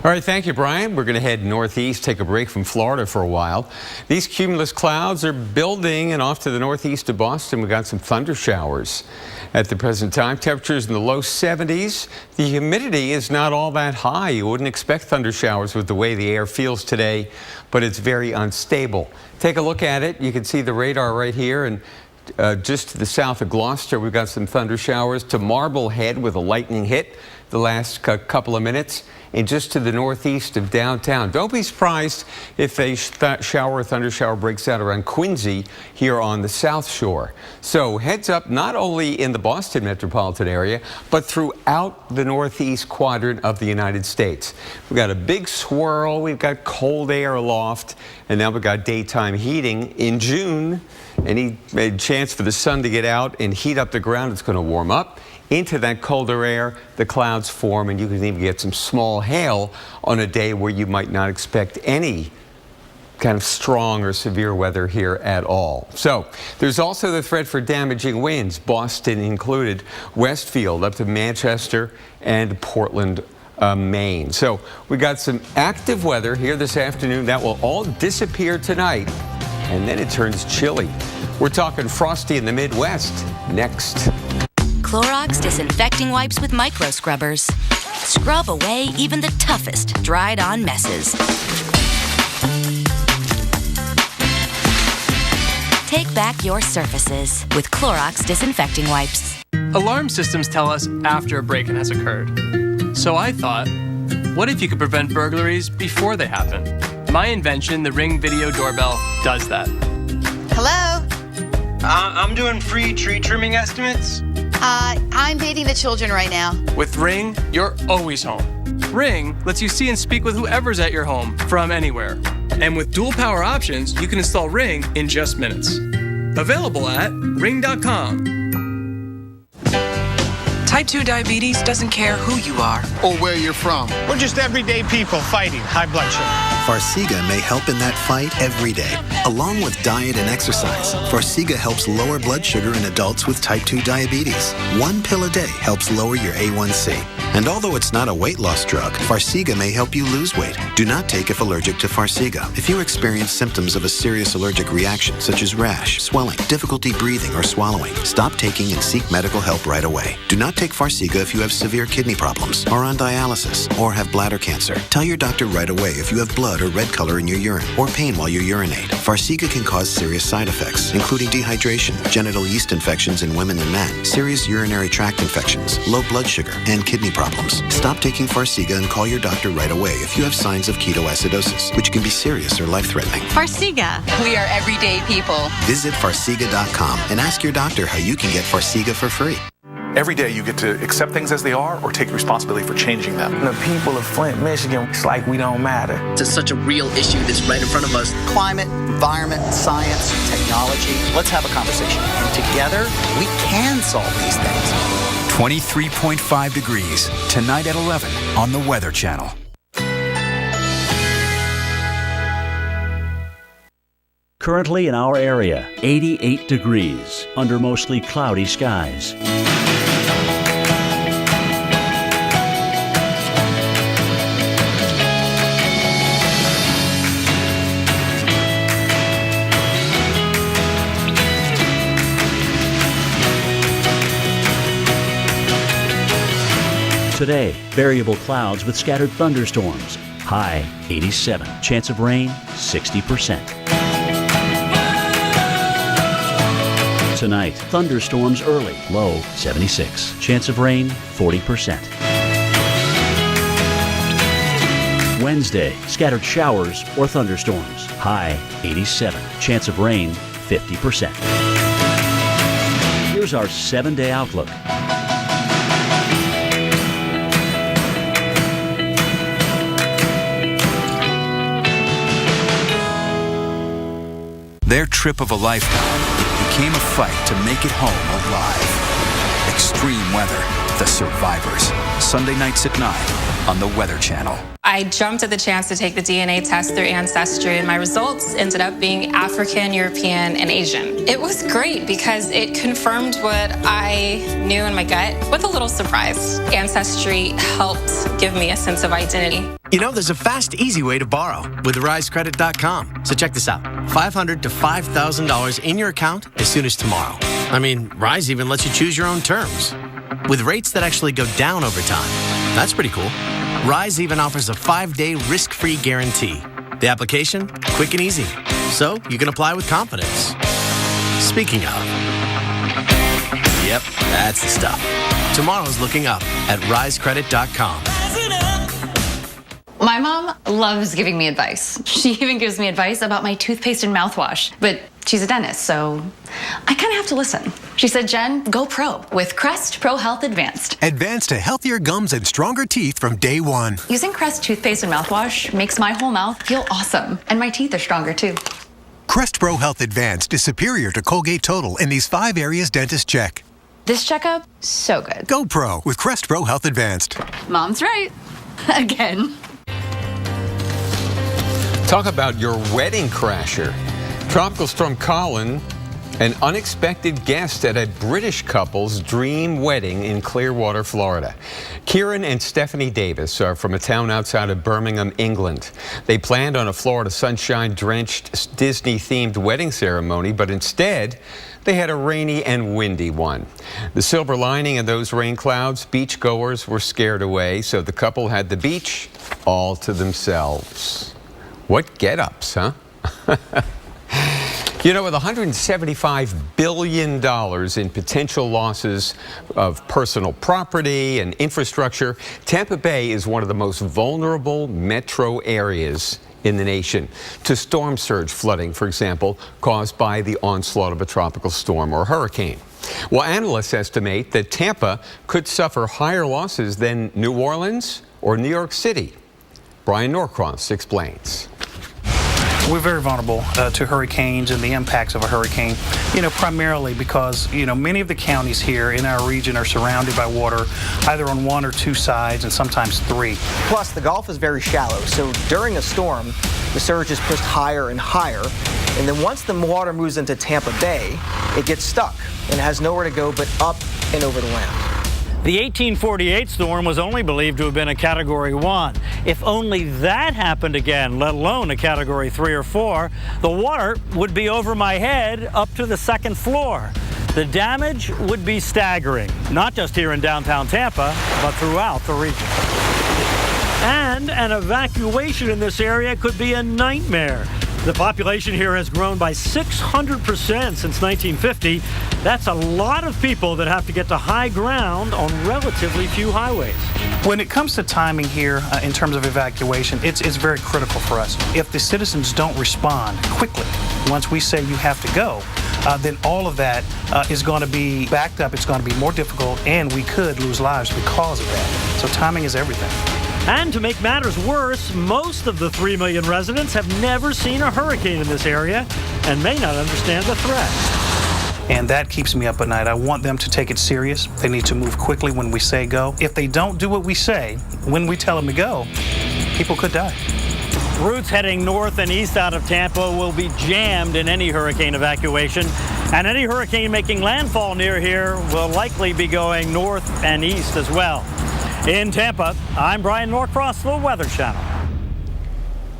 All right, thank you, Brian. We're going to head northeast, take a break from Florida for a while. These cumulus clouds are building, and off to the northeast of Boston, we got some thunder showers. At the present time, temperatures in the low 70s. The humidity is not all that high. You wouldn't expect thunder showers with the way the air feels today, but it's very unstable. Take a look at it. You can see the radar right here, and just to the south of Gloucester, we've got some thunder showers. To Marblehead with a lightning hit the last couple of minutes. And just to the northeast of downtown. Don't be surprised if a shower or thunder shower breaks out around Quincy here on the South Shore. So heads up, not only in the Boston metropolitan area, but throughout the northeast quadrant of the United States. We've got a big swirl, we've got cold air aloft, and now we've got daytime heating. In June, any chance for the sun to get out and heat up the ground, it's going to warm up. Into that colder air, the clouds form, and you can even get some small hail on a day where you might not expect any kind of strong or severe weather here at all. So there's also the threat for damaging winds, Boston included, Westfield up to Manchester and Portland, Maine. So we got some active weather here this afternoon that will all disappear tonight, and then it turns chilly. We're talking frosty in the Midwest next. Clorox disinfecting wipes with micro scrubbers. Scrub away even the toughest dried-on messes. Take back your surfaces with Clorox disinfecting wipes. Alarm systems tell us after a break-in has occurred. So I thought, what if you could prevent burglaries before they happen? My invention, the Ring Video Doorbell, does that. Hello? I'm doing free tree trimming estimates. I'm feeding the children right now. With Ring, you're always home. Ring lets you see and speak with whoever's at your home from anywhere. And with dual power options, you can install Ring in just minutes. Available at ring.com. Type 2 diabetes doesn't care who you are or where you're from. We're just everyday people fighting high blood sugar. Farxiga may help in that fight every day. Along with diet and exercise, Farxiga helps lower blood sugar in adults with type 2 diabetes. One pill a day helps lower your A1C. And although it's not a weight loss drug, Farxiga may help you lose weight. Do not take if allergic to Farxiga. If you experience symptoms of a serious allergic reaction, such as rash, swelling, difficulty breathing, or swallowing, stop taking and seek medical help right away. Do not take Farxiga if you have severe kidney problems, are on dialysis, or have bladder cancer. Tell your doctor right away if you have blood or red color in your urine, or pain while you urinate. Farxiga can cause serious side effects, including dehydration, genital yeast infections in women and men, serious urinary tract infections, low blood sugar, and kidney problems. Stop taking Farxiga and call your doctor right away if you have signs of ketoacidosis, which can be serious or life-threatening. Farxiga. We are everyday people. Visit Farxiga.com and ask your doctor how you can get Farxiga for free. Every day you get to accept things as they are or take responsibility for changing them. The people of Flint, Michigan, it's like we don't matter. It's such a real issue that's right in front of us. Climate, environment, science, technology. Let's have a conversation. And together, we can solve these things. 23.5 degrees, tonight at 11 on the Weather Channel. Currently in our area, 88 degrees under mostly cloudy skies. Today, variable clouds with scattered thunderstorms. High 87. Chance of rain 60%. Tonight, thunderstorms early. Low 76. Chance of rain 40%. Wednesday, scattered showers or thunderstorms. High 87. Chance of rain 50%. Here's our 7-day outlook. Their trip of a lifetime became a fight to make it home alive. Extreme weather, the survivors. Sunday nights at 9 on the Weather Channel. I jumped at the chance to take the DNA test through Ancestry, and my results ended up being African, European, and Asian. It was great because it confirmed what I knew in my gut with a little surprise. Ancestry helped give me a sense of identity. You know, there's a fast, easy way to borrow with RiseCredit.com. So check this out. $500 to $5,000 in your account as soon as tomorrow. I mean, Rise even lets you choose your own terms, with rates that actually go down over time. That's pretty cool. Rise even offers a 5-day risk-free guarantee. The application, quick and easy, so you can apply with confidence. Speaking of, yep, that's the stuff. Tomorrow's looking up at RiseCredit.com. My mom loves giving me advice. She even gives me advice about my toothpaste and mouthwash. But she's a dentist, so I kind of have to listen. She said, Jen, go pro with Crest Pro Health Advanced. Advanced to healthier gums and stronger teeth from day one. Using Crest toothpaste and mouthwash makes my whole mouth feel awesome. And my teeth are stronger, too. Crest Pro Health Advanced is superior to Colgate Total in these 5 areas dentists check. This checkup, so good. Go pro with Crest Pro Health Advanced. Mom's right. Again. Talk about your wedding crasher. Tropical Storm Colin, an unexpected guest at a British couple's dream wedding in Clearwater, Florida. Kieran and Stephanie Davis are from a town outside of Birmingham, England. They planned on a Florida sunshine-drenched Disney-themed wedding ceremony, but instead, they had a rainy and windy one. The silver lining of those rain clouds, beachgoers were scared away, so the couple had the beach all to themselves. What get-ups, huh? You know, with $175 billion in potential losses of personal property and infrastructure, Tampa Bay is one of the most vulnerable metro areas in the nation to storm surge flooding, for example, caused by the onslaught of a tropical storm or hurricane. Well, analysts estimate that Tampa could suffer higher losses than New Orleans or New York City. Brian Norcross explains. We're very vulnerable to hurricanes and the impacts of a hurricane, primarily because, many of the counties here in our region are surrounded by water, either on 1 or 2 sides and sometimes 3. Plus, the Gulf is very shallow, so during a storm, the surge is pushed higher and higher. And then once the water moves into Tampa Bay, it gets stuck and has nowhere to go but up and over the land. The 1848 storm was only believed to have been a Category 1. If only that happened again, let alone a Category 3 or 4, the water would be over my head up to the 2nd floor. The damage would be staggering, not just here in downtown Tampa, but throughout the region. And an evacuation in this area could be a nightmare. The population here has grown by 600% since 1950. That's a lot of people that have to get to high ground on relatively few highways. When it comes to timing here in terms of evacuation, it's very critical for us. If the citizens don't respond quickly, once we say you have to go, then all of that is going to be backed up. It's going to be more difficult, and we could lose lives because of that. So timing is everything. And to make matters worse, most of the 3 million residents have never seen a hurricane in this area and may not understand the threat. And that keeps me up at night. I want them to take it serious. They need to move quickly when we say go. If they don't do what we say, when we tell them to go, people could die. Routes heading north and east out of Tampa will be jammed in any hurricane evacuation. And any hurricane making landfall near here will likely be going north and east as well. In Tampa, I'm Brian Norcross, the Weather Channel.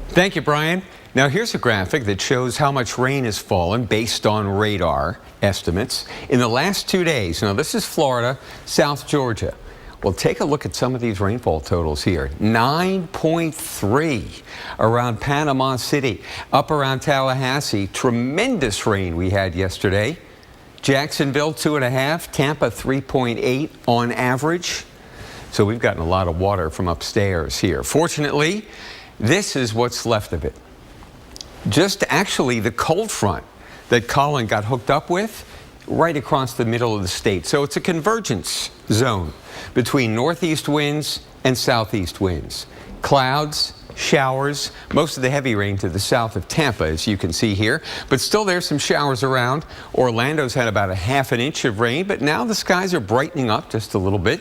Thank you, Brian. Now here's a graphic that shows how much rain has fallen based on radar estimates in the last 2 days. Now this is Florida, South Georgia. Well, take a look at some of these rainfall totals here. 9.3 around Panama City, up around Tallahassee. Tremendous rain we had yesterday. Jacksonville 2.5, Tampa 3.8 on average. So we've gotten a lot of water from upstairs here. Fortunately, This is what's left of it. Just actually the cold front that Colin got hooked up with right across the middle of the state. So it's a convergence zone between northeast winds and southeast winds. Clouds, showers, most of the heavy rain to the south of Tampa, as you can see here, but still there's some showers around. Orlando's had about a ½ an inch of rain, but now the skies are brightening up just a little bit,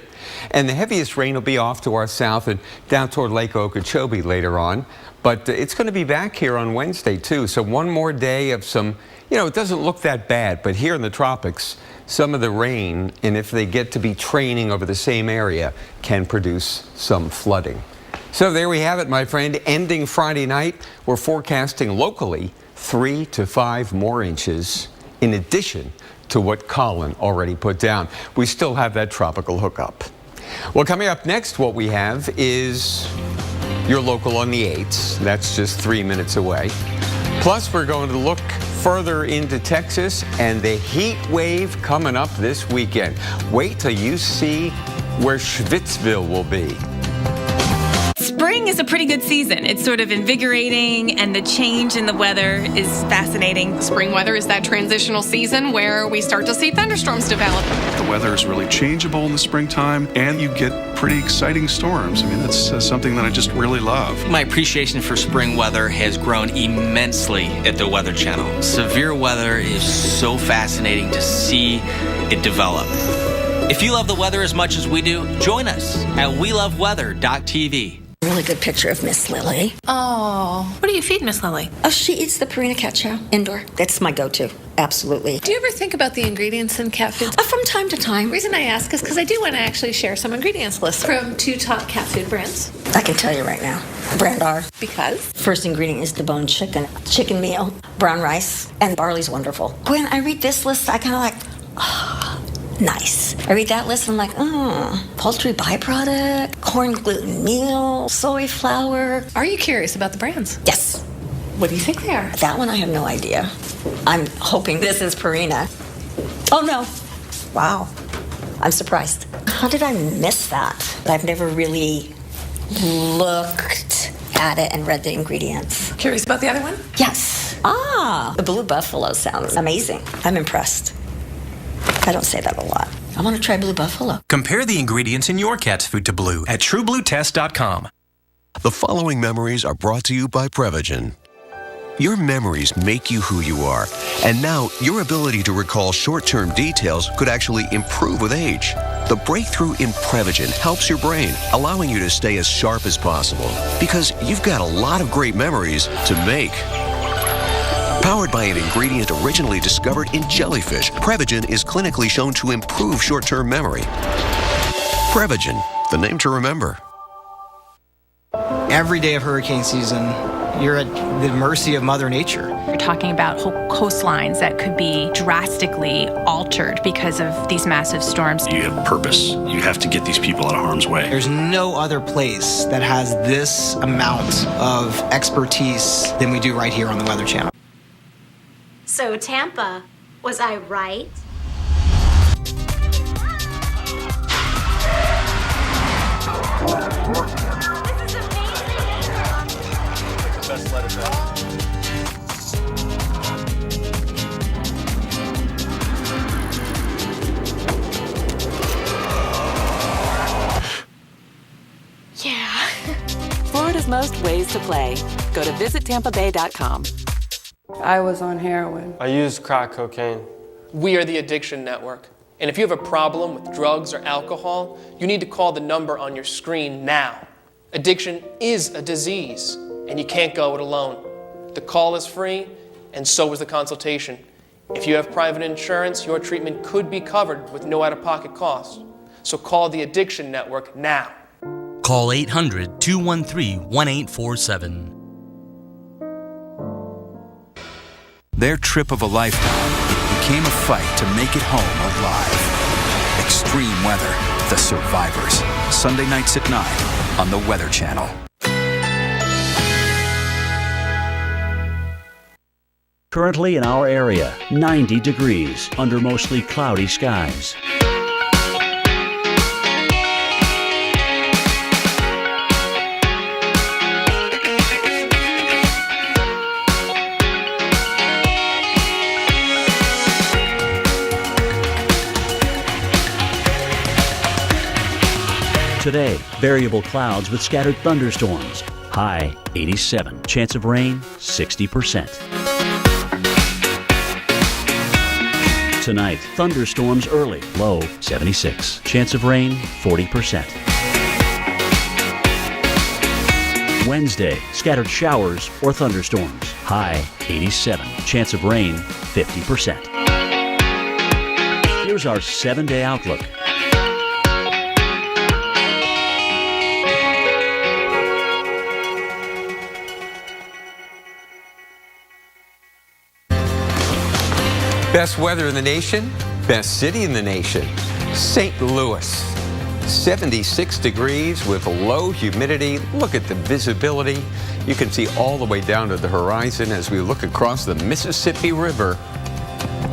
and the heaviest rain will be off to our south and down toward Lake Okeechobee later on. But it's going to be back here on Wednesday too, so one more day of some, it doesn't look that bad, but here in the tropics, some of the rain, and if they get to be training over the same area, can produce some flooding. So there we have it, my friend. Ending Friday night, we're forecasting locally 3 to 5 more inches in addition to what Colin already put down. We still have that tropical hookup. Well, coming up next, what we have is your local on the 8s. That's just 3 minutes away. Plus, we're going to look further into Texas and the heat wave coming up this weekend. Wait till you see where Schwittsville will be. Spring is a pretty good season. It's sort of invigorating, and the change in the weather is fascinating. Spring weather is that transitional season where we start to see thunderstorms develop. The weather is really changeable in the springtime, and you get pretty exciting storms. I mean, that's something that I just really love. My appreciation for spring weather has grown immensely at the Weather Channel. Severe weather is so fascinating to see it develop. If you love the weather as much as we do, join us at weloveweather.tv. Really good picture of Miss Lily. Oh, what do you feed Miss Lily? Oh, she eats the Purina cat chow indoor. That's my go-to. Absolutely. Do you ever think about the ingredients in cat food? From time to time. The reason I ask is because I do want to actually share some ingredients lists from 2 top cat food brands. I can tell you right now. Brand R. Because? First ingredient is deboned chicken meal, brown rice, and barley's wonderful. When I read this list, I kind of like, nice. I read that list and I'm like, poultry byproduct, corn gluten meal, soy flour. Are you curious about the brands? Yes. What do you think they are? That one I have no idea. I'm hoping this is Purina. Oh no. Wow. I'm surprised. How did I miss that? I've never really looked at it and read the ingredients. Curious about the other one? Yes. The Blue Buffalo sounds amazing. I'm impressed. I don't say that a lot. I want to try Blue Buffalo. Compare the ingredients in your cat's food to Blue at TrueBlueTest.com. The following memories are brought to you by Prevagen. Your memories make you who you are, and now your ability to recall short-term details could actually improve with age. The breakthrough in Prevagen helps your brain, allowing you to stay as sharp as possible, because you've got a lot of great memories to make. Powered by an ingredient originally discovered in jellyfish, Prevagen is clinically shown to improve short-term memory. Prevagen, the name to remember. Every day of hurricane season, you're at the mercy of Mother Nature. You're talking about whole coastlines that could be drastically altered because of these massive storms. You have purpose. You have to get these people out of harm's way. There's no other place that has this amount of expertise than we do right here on the Weather Channel. So Tampa, was I right? Yeah. Florida's most ways to play. Go to visitTampaBay.com. I was on heroin. I used crack cocaine. We are the Addiction Network. And if you have a problem with drugs or alcohol, you need to call the number on your screen now. Addiction is a disease, and you can't go it alone. The call is free, and so is the consultation. If you have private insurance, your treatment could be covered with no out-of-pocket cost. So call the Addiction Network now. Call 800-213-1847. Their trip of a lifetime became a fight to make it home alive. Extreme weather, the survivors. Sunday nights at 9 on the Weather Channel. Currently in our area, 90 degrees under mostly cloudy skies. Today, variable clouds with scattered thunderstorms. High 87. Chance of rain 60%. Tonight, thunderstorms early. Low 76. Chance of rain 40%. Wednesday, scattered showers or thunderstorms. High 87. Chance of rain 50%. Here's our 7-day outlook. Best weather in the nation, best city in the nation, St. Louis. 76 degrees with low humidity. Look at the visibility. You can see all the way down to the horizon as we look across the Mississippi River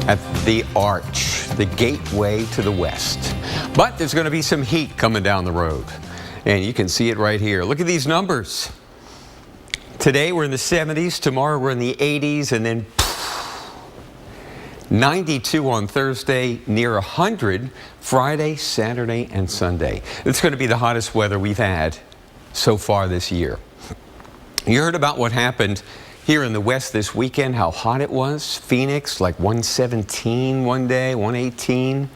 at the Arch, the gateway to the west. But there's going to be some heat coming down the road, and you can see it right here. Look at these numbers. Today we're in the 70s, tomorrow we're in the 80s, and then 92 on Thursday, near 100 Friday, Saturday, and Sunday. It's going to be the hottest weather we've had so far this year. You heard about what happened here in the West this weekend, how hot it was. Phoenix, like 117 one day, 118.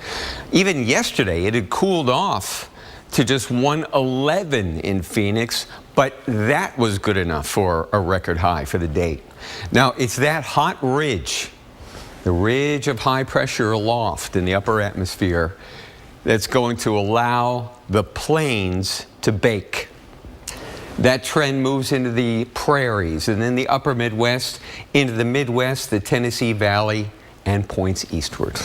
Even yesterday, it had cooled off to just 111 in Phoenix, but that was good enough for a record high for the date. Now, it's that hot ridge, the ridge of high pressure aloft in the upper atmosphere, that's going to allow the plains to bake. That trend moves into the prairies and then the upper Midwest, into the Midwest, the Tennessee Valley, and points eastward.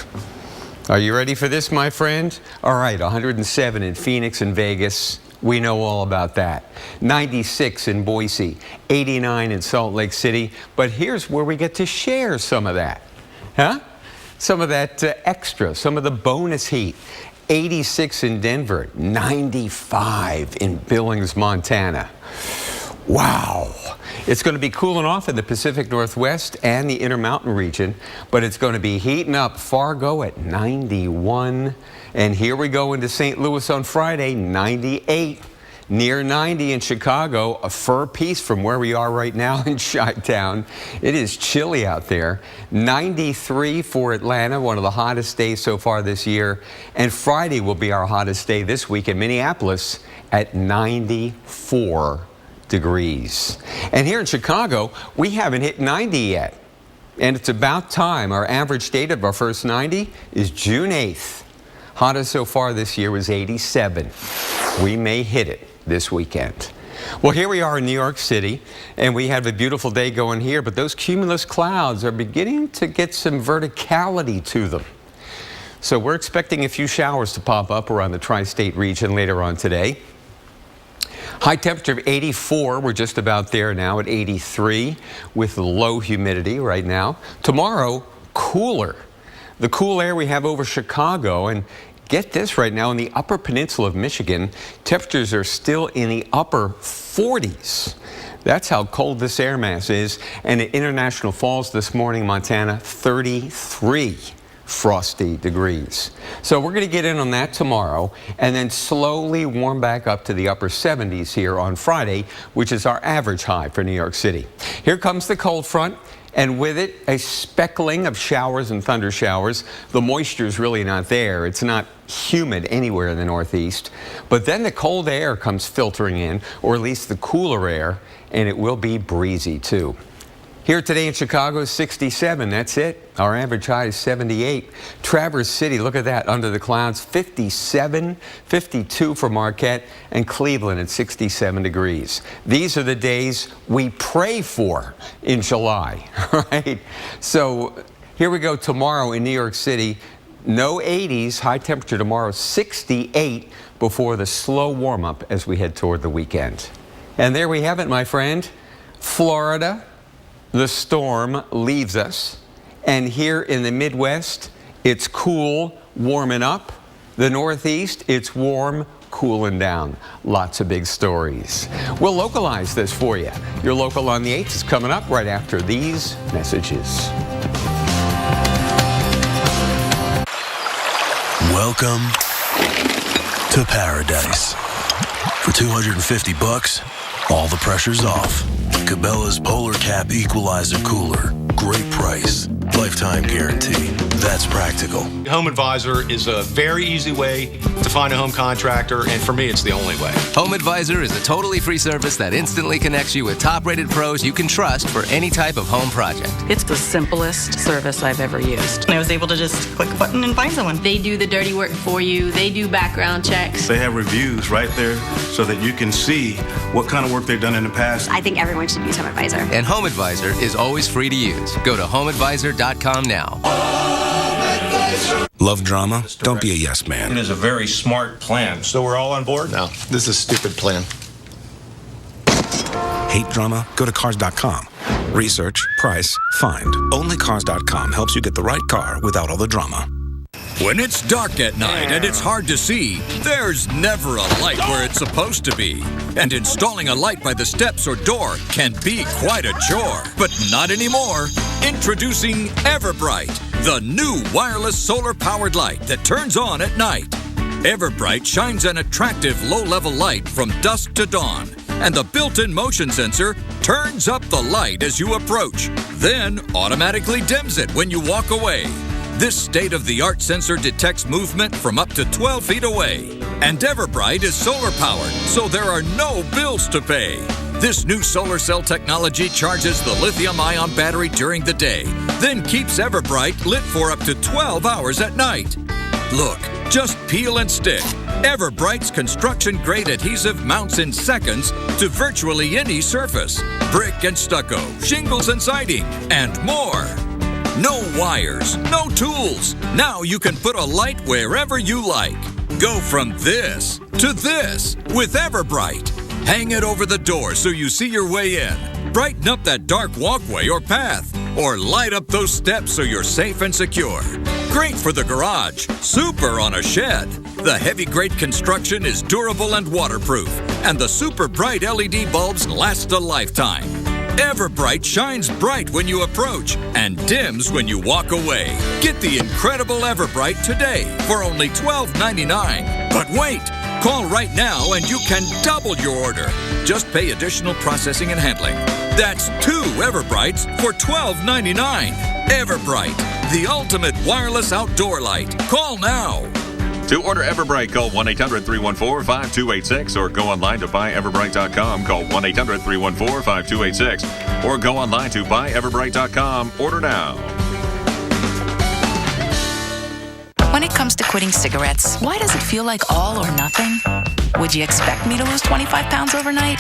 Are you ready for this, my friend? All right, 107 in Phoenix and Vegas. We know all about that. 96 in Boise, 89 in Salt Lake City. But here's where we get to share some of that. Huh? Some of that extra, some of the bonus heat. 86 in Denver, 95 in Billings, Montana. Wow. It's going to be cooling off in the Pacific Northwest and the Intermountain region, but it's going to be heating up. Fargo at 91. And here we go into St. Louis on Friday, 98. Near 90 in Chicago, a fur piece from where we are right now in Chi-Town. It is chilly out there. 93 for Atlanta, one of the hottest days so far this year. And Friday will be our hottest day this week in Minneapolis at 94 degrees. And here in Chicago, we haven't hit 90 yet. And it's about time. Our average date of our first 90 is June 8th. Hottest so far this year was 87. We may hit it this weekend. Well, here we are in New York City, and we have a beautiful day going here, but those cumulus clouds are beginning to get some verticality to them. So we're expecting a few showers to pop up around the tri-state region later on today. High temperature of 84. We're just about there now at 83 with low humidity right now. Tomorrow, cooler. The cool air we have over Chicago, and get this right now, in the upper peninsula of Michigan, temperatures are still in the upper 40s. That's how cold this air mass is. And at International Falls this morning, Montana, 33 frosty degrees. So we're going to get in on that tomorrow and then slowly warm back up to the upper 70s here on Friday, which is our average high for New York City. Here comes the cold front. And with it, a speckling of showers and thunder showers. The moisture is really not there. It's not humid anywhere in the Northeast. But then the cold air comes filtering in, or at least the cooler air, and it will be breezy too. Here today in Chicago is 67. That's it. Our average high is 78. Traverse City, look at that, under the clouds, 57, 52 for Marquette, and Cleveland at 67 degrees. These are the days we pray for in July, right? So here we go tomorrow in New York City. No 80s, high temperature tomorrow, 68 before the slow warm up as we head toward the weekend. And there we have it, my friend. Florida. The storm leaves us, and here in the Midwest, it's cool, warming up. The Northeast, it's warm, cooling down. Lots of big stories. We'll localize this for you. Your Local on the 8th is coming up right after these messages. Welcome to paradise. For $250, all the pressure's off. Cabela's Polar Cap Equalizer Cooler. Great price. Lifetime guarantee. That's practical. Home Advisor is a very easy way to find a home contractor, and for me, it's the only way. Home Advisor is a totally free service that instantly connects you with top-rated pros you can trust for any type of home project. It's the simplest service I've ever used. I was able to just click a button and find someone. They do the dirty work for you. They do background checks. They have reviews right there so that you can see what kind of work they've done in the past. I think everyone should use Home Advisor. And Home Advisor is always free to use. Go to homeadvisor.com now. Love drama? Don't be a yes man. It is a very smart plan. So we're all on board? No, this is a stupid plan. Hate drama? Go to Cars.com. Research, price, find. Only Cars.com helps you get the right car without all the drama. When it's dark at night and it's hard to see, there's never a light where it's supposed to be. And installing a light by the steps or door can be quite a chore. But not anymore. Introducing Everbright, the new wireless solar-powered light that turns on at night. Everbright shines an attractive low-level light from dusk to dawn. And the built-in motion sensor turns up the light as you approach, then automatically dims it when you walk away. This state-of-the-art sensor detects movement from up to 12 feet away. And Everbright is solar-powered, so there are no bills to pay. This new solar cell technology charges the lithium-ion battery during the day, then keeps Everbright lit for up to 12 hours at night. Look, just peel and stick. Everbright's construction-grade adhesive mounts in seconds to virtually any surface. Brick and stucco, shingles and siding, and more. No wires, no tools. Now you can put a light wherever you like. Go from this to this with Everbright. Hang it over the door so you see your way in. Brighten up that dark walkway or path. Or light up those steps so you're safe and secure. Great for the garage, super on a shed. The heavy-grade construction is durable and waterproof. And the super bright LED bulbs last a lifetime. Everbright shines bright when you approach and dims when you walk away. Get the incredible Everbright today for only $12.99. But wait, call right now and you can double your order. Just pay additional processing and handling. That's 2 Everbrights for $12.99. Everbright, the ultimate wireless outdoor light. Call now. To order Everbright, call 1-800-314-5286 or go online to buyeverbright.com. Call 1-800-314-5286 or go online to buyeverbright.com. Order now. When it comes to quitting cigarettes, why does it feel like all or nothing? Would you expect me to lose 25 pounds overnight?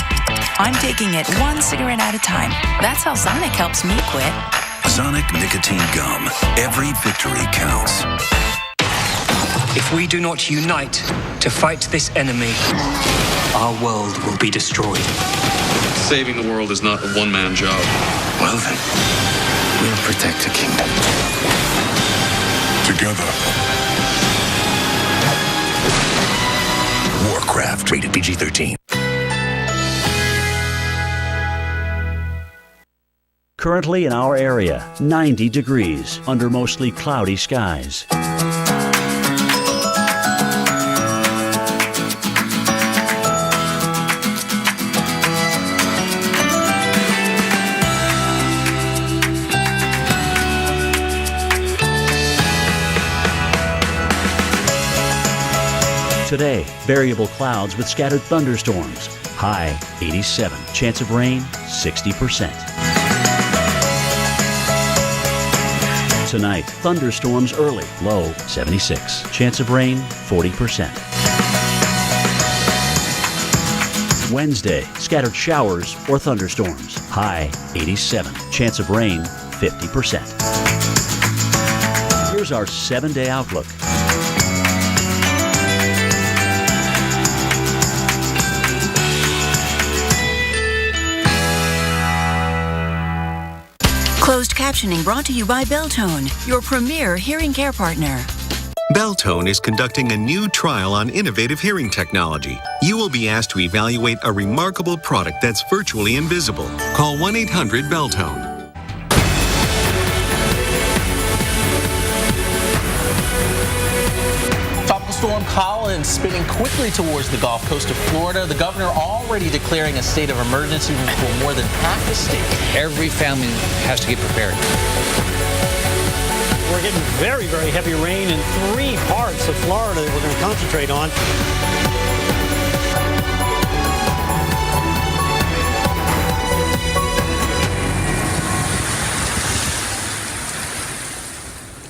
I'm taking it one cigarette at a time. That's how Sonic helps me quit. Sonic Nicotine Gum. Every victory counts. If we do not unite to fight this enemy, our world will be destroyed. Saving the world is not a one-man job. Well then, we'll protect the kingdom. Together. Warcraft, rated PG-13. Currently in our area, 90 degrees under mostly cloudy skies. Today, variable clouds with scattered thunderstorms. High 87. Chance of rain 60%. Tonight, thunderstorms early. Low 76. Chance of rain 40%. Wednesday, scattered showers or thunderstorms. High 87. Chance of rain 50%. Here's our 7-day outlook. Closed captioning brought to you by Beltone, your premier hearing care partner. Beltone is conducting a new trial on innovative hearing technology. You will be asked to evaluate a remarkable product that's virtually invisible. Call 1-800-BELTONE. Tropical storm Colin spinning quickly towards the Gulf Coast of Florida. The governor already declaring a state of emergency for more than half the state. Every family has to get prepared. We're getting very, very heavy rain in 3 parts of Florida that we're going to concentrate on.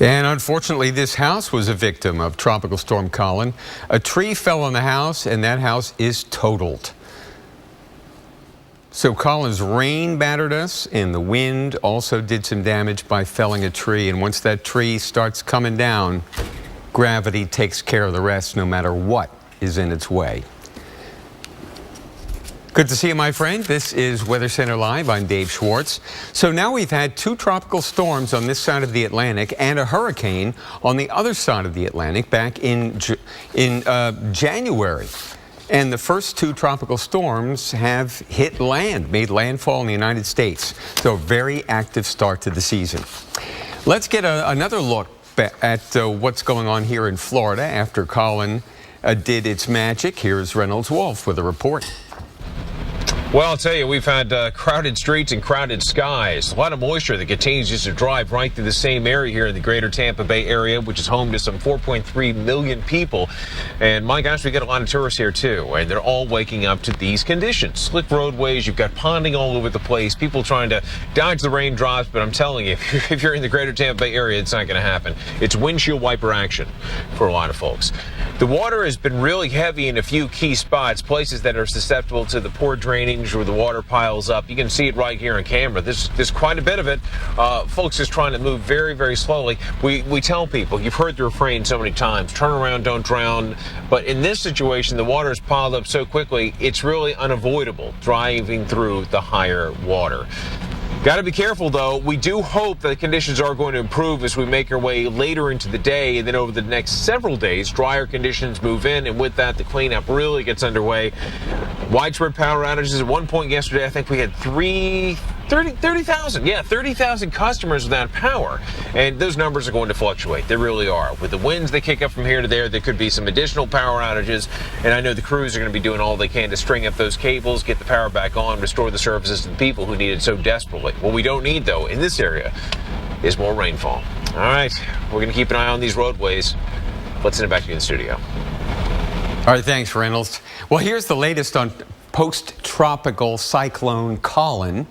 And unfortunately, this house was a victim of Tropical Storm Colin. A tree fell on the house, and that house is totaled. So Colin's rain battered us, and the wind also did some damage by felling a tree. And once that tree starts coming down, gravity takes care of the rest, no matter what is in its way. Good to see you, my friend. This is Weather Center Live. I'm Dave Schwartz. So now we've had 2 tropical storms on this side of the Atlantic and a hurricane on the other side of the Atlantic back in January. And the first 2 tropical storms have hit land, made landfall in the United States. So a very active start to the season. Let's get another look at what's going on here in Florida after Colin did its magic. Here's Reynolds Wolf with a report. Well, I'll tell you, we've had crowded streets and crowded skies. A lot of moisture that continues to drive right through the same area here in the greater Tampa Bay area, which is home to some 4.3 million people. And my gosh, we get a lot of tourists here too, and they're all waking up to these conditions. Slick roadways, you've got ponding all over the place, people trying to dodge the raindrops, but I'm telling you, if you're in the greater Tampa Bay area, it's not going to happen. It's windshield wiper action for a lot of folks. The water has been really heavy in a few key spots, places that are susceptible to the poor drainage where the water piles up. You can see it right here on camera. There's quite a bit of it. Folks just trying to move very, very slowly. We tell people, you've heard the refrain so many times, turn around, don't drown. But in this situation, the water is piled up so quickly, it's really unavoidable driving through the higher water. Got to be careful, though. We do hope that the conditions are going to improve as we make our way later into the day, and then over the next several days, drier conditions move in, and with that, the cleanup really gets underway. Widespread power outages. At one point yesterday, I think we had 30,000. Yeah, 30,000 customers without power, and those numbers are going to fluctuate. They really are. With the winds that kick up from here to there could be some additional power outages, and I know the crews are going to be doing all they can to string up those cables, get the power back on, restore the services to the people who need it so desperately. What we don't need, though, in this area is more rainfall. All right, we're going to keep an eye on these roadways. Let's send it back to you in the studio. All right, thanks, Reynolds. Well, here's the latest on post-tropical cyclone Colin.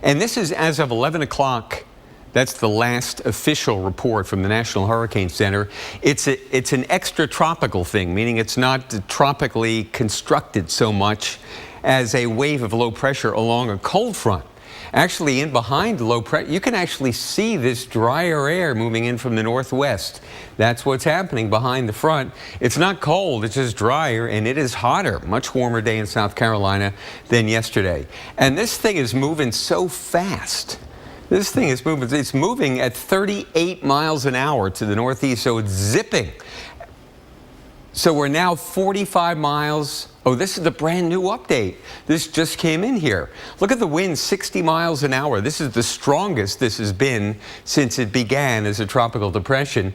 And this is as of 11 o'clock. That's the last official report from the National Hurricane Center. It's an extratropical thing, meaning it's not tropically constructed so much as a wave of low pressure along a cold front. Actually, in behind the low pressure, you can actually see this drier air moving in from the northwest. That's what's happening behind the front. It's not cold, it's just drier, and it is hotter. Much warmer day in South Carolina than yesterday. And this thing is moving so fast. This thing is moving, it's moving at 38 miles an hour to the northeast, so it's zipping. So we're now 45 miles. Oh, this is the brand new update. This just came in here. Look at the wind, 60 miles an hour. This is the strongest this has been since it began as a tropical depression.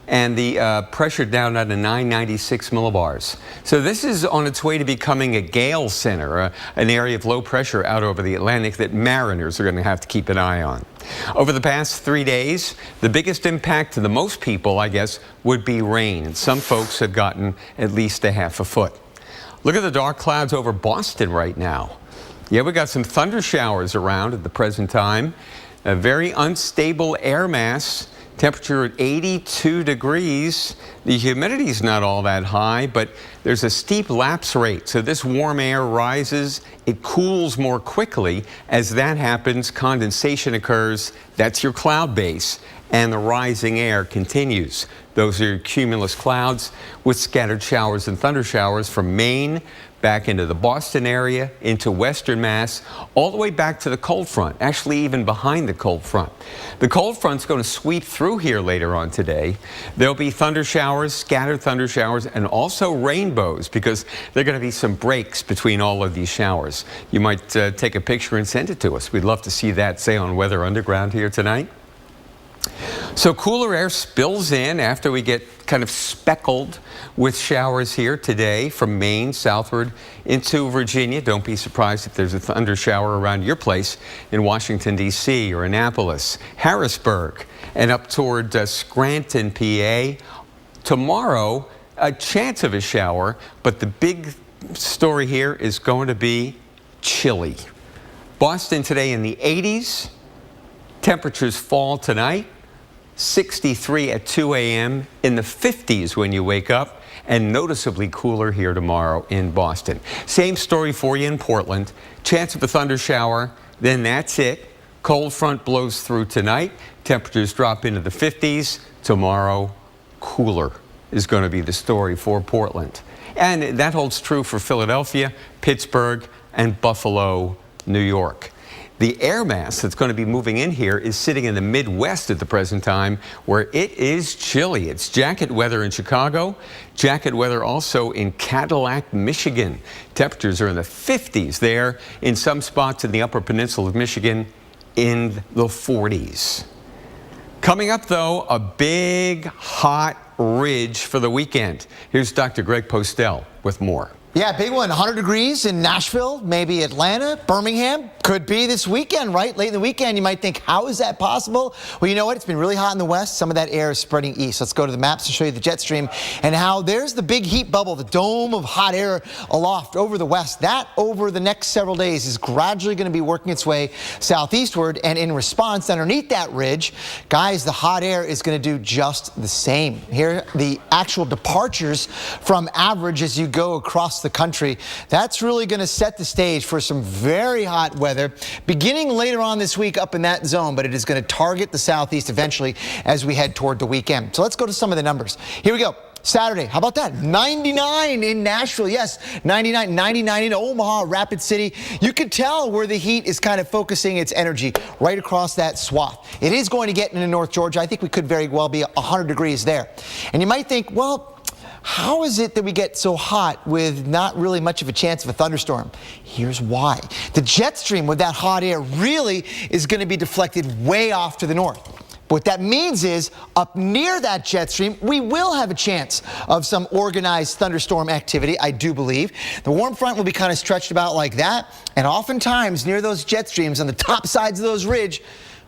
And the pressure down at a 996 millibars. So this is on its way to becoming a gale center, an area of low pressure out over the Atlantic that mariners are going to have to keep an eye on. Over the past 3 days, the biggest impact to the most people, I guess, would be rain. And some folks have gotten at least a half a foot. Look at the dark clouds over Boston right now. Yeah, we got some thunder showers around at the present time. A very unstable air mass. Temperature at 82 degrees. The humidity is not all that high, but there's a steep lapse rate. So this warm air rises, it cools more quickly. As that happens, condensation occurs. That's your cloud base, and the rising air continues. Those are your cumulus clouds with scattered showers and thunder showers from Maine back into the Boston area, into western Mass, all the way back to the cold front, actually even behind the cold front. The cold front's going to sweep through here later on today. There'll be thunder showers, scattered thunder showers, and also rainbows, because there are going to be some breaks between all of these showers. You might take a picture and send it to us. We'd love to see that, say, on Weather Underground here tonight. So cooler air spills in after we get kind of speckled with showers here today from Maine southward into Virginia. Don't be surprised if there's a thunder shower around your place in Washington, D.C. or Annapolis, Harrisburg, and up toward Scranton, PA. Tomorrow, a chance of a shower, but the big story here is going to be chilly. Boston today in the 80s. Temperatures fall tonight. 63 at 2 a.m. in the 50s when you wake up, and noticeably cooler here tomorrow in Boston. Same story for you in Portland. Chance of a thunder shower, then that's it. Cold front blows through tonight. Temperatures drop into the 50s. Tomorrow, cooler is going to be the story for Portland. And that holds true for Philadelphia, Pittsburgh, and Buffalo, New York. The air mass that's going to be moving in here is sitting in the Midwest at the present time, where it is chilly. It's jacket weather in Chicago, jacket weather also in Cadillac, Michigan. Temperatures are in the 50s there, in some spots in the Upper Peninsula of Michigan in the 40s. Coming up, though, a big hot ridge for the weekend. Here's Dr. Greg Postel with more. Yeah, big one. 100 degrees in Nashville, maybe Atlanta, Birmingham. Could be this weekend, right? Late in the weekend, you might think, how is that possible? Well, you know what? It's been really hot in the west. Some of that air is spreading east. Let's go to the maps to show you the jet stream and how there's the big heat bubble, the dome of hot air aloft over the west. That over the next several days is gradually going to be working its way southeastward. And in response, underneath that ridge, guys, the hot air is going to do just the same. Here, the actual departures from average as you go across the country. That's really going to set the stage for some very hot weather beginning later on this week up in that zone, but it is going to target the southeast eventually as we head toward the weekend. So let's go to some of the numbers. Here we go. Saturday, how about that? 99 in Nashville, yes, 99 in Omaha, Rapid City. You can tell where the heat is kind of focusing its energy right across that swath. It is going to get into North Georgia. I think we could very well be 100 degrees there. And you might think, well, how is it that we get so hot with not really much of a chance of a thunderstorm? Here's why. The jet stream with that hot air really is going to be deflected way off to the north. What that means is up near that jet stream, we will have a chance of some organized thunderstorm activity, I do believe. The warm front will be kind of stretched about like that. And oftentimes near those jet streams on the top sides of those ridge,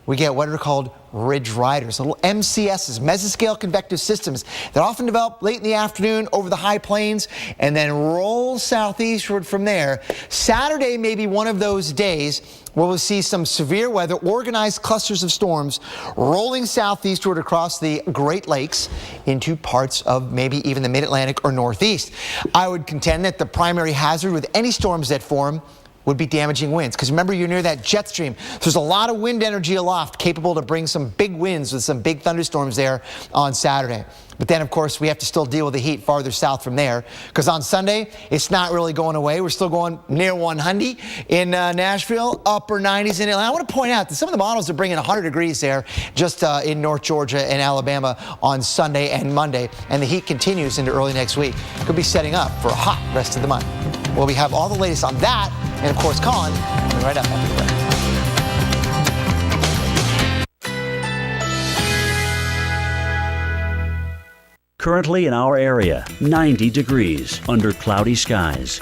we get what are called ridge riders, little MCSs, mesoscale convective systems that often develop late in the afternoon over the high plains and then roll southeastward from there. Saturday may be one of those days where we'll see some severe weather, organized clusters of storms rolling southeastward across the Great Lakes into parts of maybe even the mid-Atlantic or Northeast. I would contend that the primary hazard with any storms that form would be damaging winds. Because remember, you're near that jet stream. So there's a lot of wind energy aloft capable to bring some big winds with some big thunderstorms there on Saturday. But then, of course, we have to still deal with the heat farther south from there. Because on Sunday, it's not really going away. We're still going near 100 in Nashville, upper 90s in Atlanta. I want to point out that some of the models are bringing 100 degrees there just in North Georgia and Alabama on Sunday and Monday. And the heat continues into early next week. Could be setting up for a hot rest of the month. Well, we have all the latest on that. And of course, Colin, right up after the break. Currently in our area, 90 degrees under cloudy skies.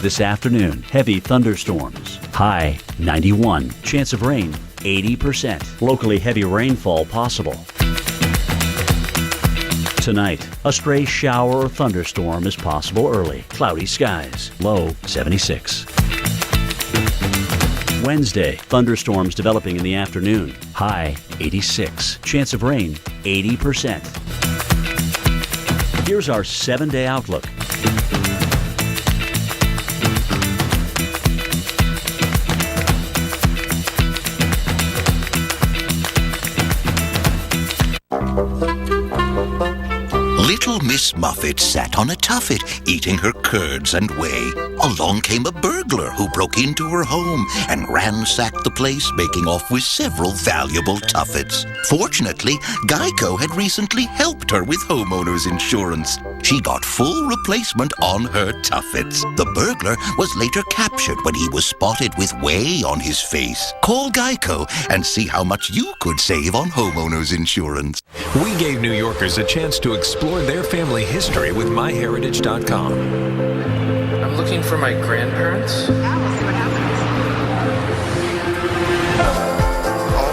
This afternoon, heavy thunderstorms. High 91. Chance of rain 80%. Locally heavy rainfall possible. Tonight, a stray shower or thunderstorm is possible early. Cloudy skies. Low 76. Wednesday, thunderstorms developing in the afternoon. High 86. Chance of rain 80%. Here's our 7-day outlook. Little Miss Muffet sat on a tuffet, eating her curds and whey. Along came a burglar who broke into her home and ransacked the place, making off with several valuable tuffets. Fortunately, Geico had recently helped her with homeowners insurance. She got full replacement on her tuffets. The burglar was later captured when he was spotted with whey on his face. Call Geico and see how much you could save on homeowners insurance. We gave New Yorkers a chance to explore their family history with MyHeritage.com. I'm looking for my grandparents. Oh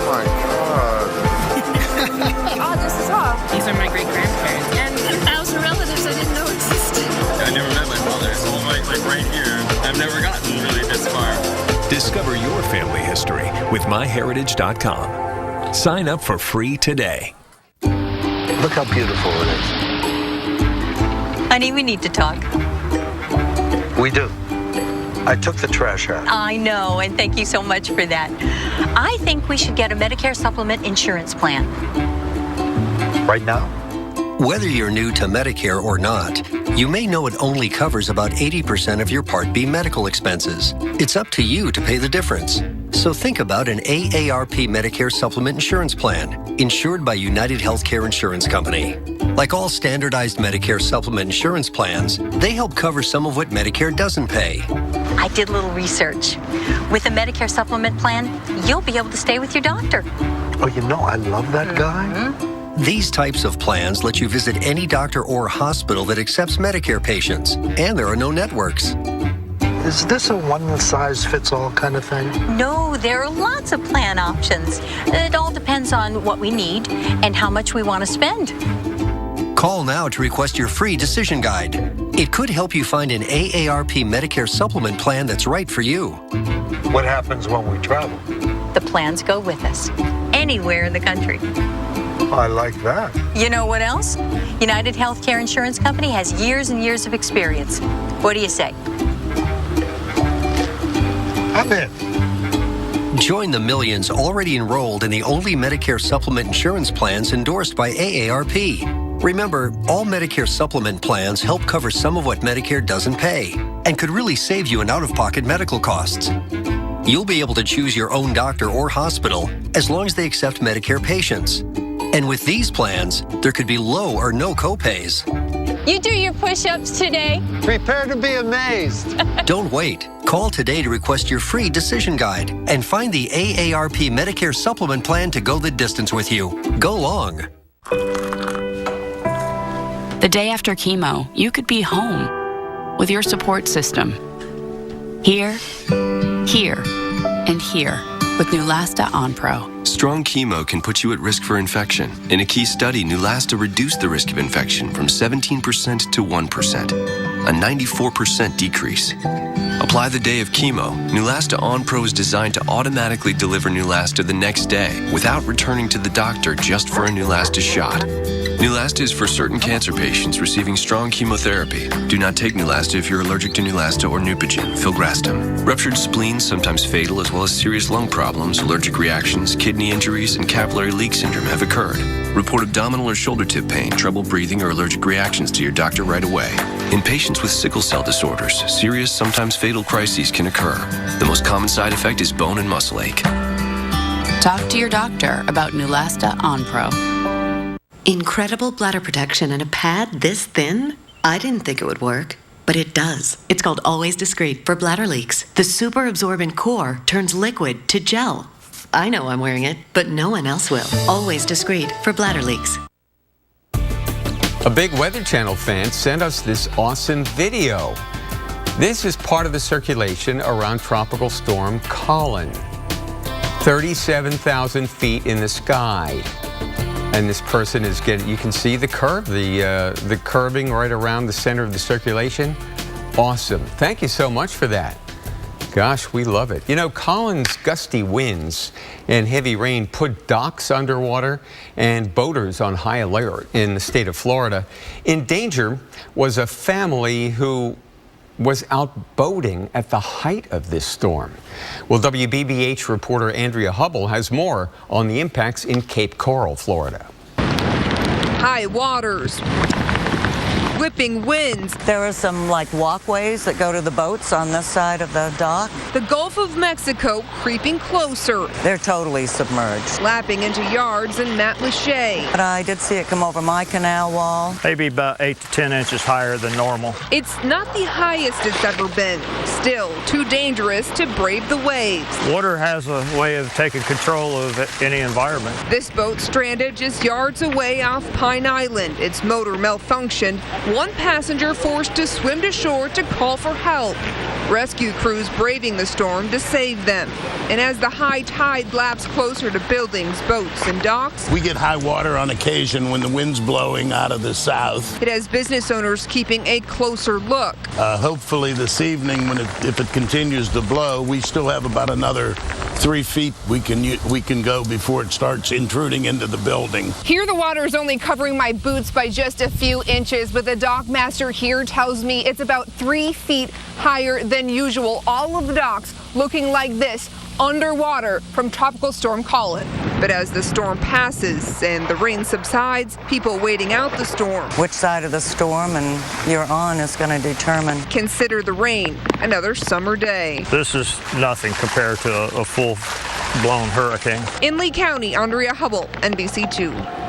my God. Oh, this is off. These are my great-grandparents. And 1,000 relatives I didn't know existed. I never met my father, so I'm like right here. I've never gotten really this far. Discover your family history with MyHeritage.com. Sign up for free today. Look how beautiful it is. Honey, we need to talk. We do. I took the trash out. I know, and thank you so much for that. I think we should get a Medicare supplement insurance plan. Right now? Whether you're new to Medicare or not, you may know it only covers about 80% of your Part B medical expenses. It's up to you to pay the difference. So think about an AARP Medicare supplement insurance plan, insured by United Healthcare Insurance Company. Like all standardized Medicare supplement insurance plans, they help cover some of what Medicare doesn't pay. I did a little research. With a Medicare supplement plan, you'll be able to stay with your doctor. Oh, you know, I love that guy. These types of plans let you visit any doctor or hospital that accepts Medicare patients, and there are no networks. Is this a one-size-fits-all kind of thing? No, there are lots of plan options. It all depends on what we need and how much we want to spend. Call now to request your free decision guide. It could help you find an AARP Medicare supplement plan that's right for you. What happens when we travel? The plans go with us, anywhere in the country. I like that. You know what else? United Healthcare Insurance Company has years and years of experience. What do you say? I'm in. Join the millions already enrolled in the only Medicare supplement insurance plans endorsed by AARP. Remember, all Medicare supplement plans help cover some of what Medicare doesn't pay and could really save you in out-of-pocket medical costs. You'll be able to choose your own doctor or hospital as long as they accept Medicare patients. And with these plans, there could be low or no copays. You do your push-ups today. Prepare to be amazed. Don't wait. Call today to request your free decision guide and find the AARP Medicare supplement plan to go the distance with you. Go long. The day after chemo, you could be home with your support system. Here, here, and here with Neulasta Onpro. Strong chemo can put you at risk for infection. In a key study, Neulasta reduced the risk of infection from 17% to 1%, a 94% decrease. Apply the day of chemo. Neulasta Onpro is designed to automatically deliver Neulasta the next day without returning to the doctor just for a Neulasta shot. Neulasta is for certain cancer patients receiving strong chemotherapy. Do not take Neulasta if you're allergic to Neulasta or Neupogen, filgrastim. Ruptured spleens, sometimes fatal, as well as serious lung problems, allergic reactions, kidney injuries, and capillary leak syndrome have occurred. Report abdominal or shoulder tip pain, trouble breathing, or allergic reactions to your doctor right away. In patients with sickle cell disorders, serious, sometimes fatal crises can occur. The most common side effect is bone and muscle ache. Talk to your doctor about Neulasta Onpro. Incredible bladder protection and a pad this thin? I didn't think it would work, but it does. It's called Always Discreet for bladder leaks. The super absorbent core turns liquid to gel. I know I'm wearing it, but no one else will. Always Discreet for bladder leaks. A big Weather Channel fan sent us this awesome video. This is part of the circulation around Tropical Storm Colin. 37,000 feet in the sky. And this person is getting, you can see the curve, the curving right around the center of the circulation. Awesome. Thank you so much for that. Gosh, we love it. You know, Colin's gusty winds and heavy rain put docks underwater and boaters on high alert in the state of Florida. In danger was a family who was out boating at the height of this storm. Well, WBBH reporter Andrea Hubble has more on the impacts in Cape Coral, Florida. High waters, whipping winds. There are some walkways that go to the boats on this side of the dock. The Gulf of Mexico creeping closer. They're totally submerged. Lapping into yards in Matlacha. But I did see it come over my canal wall. Maybe about 8 to 10 inches higher than normal. It's not the highest it's ever been. Still too dangerous to brave the waves. Water has a way of taking control of any environment. This boat stranded just yards away off Pine Island. Its motor malfunctioned. One passenger forced to swim to shore to call for help. Rescue crews braving the storm to save them. And as the high tide laps closer to buildings, boats, and docks, we get high water on occasion when the wind's blowing out of the south. It has business owners keeping a closer look. Hopefully this evening, if it continues to blow, we still have about another 3 feet we can go before it starts intruding into the building. Here the water is only covering my boots by just a few inches, but the dock master here tells me it's about 3 feet higher than usual. All of the docks looking like this, underwater from Tropical Storm Colin. But as the storm passes and the rain subsides, people waiting out the storm. Which side of the storm and you're on is going to determine. Consider the rain another summer day. This is nothing compared to a full-blown hurricane. In Lee County, Andrea Hubble, NBC2.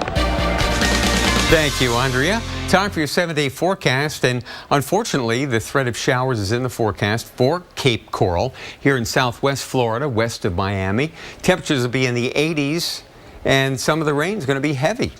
Thank you, Andrea. Time for your 7-day forecast, and unfortunately, the threat of showers is in the forecast for Cape Coral here in southwest Florida, west of Miami. Temperatures will be in the 80s, and some of the rain is going to be heavy.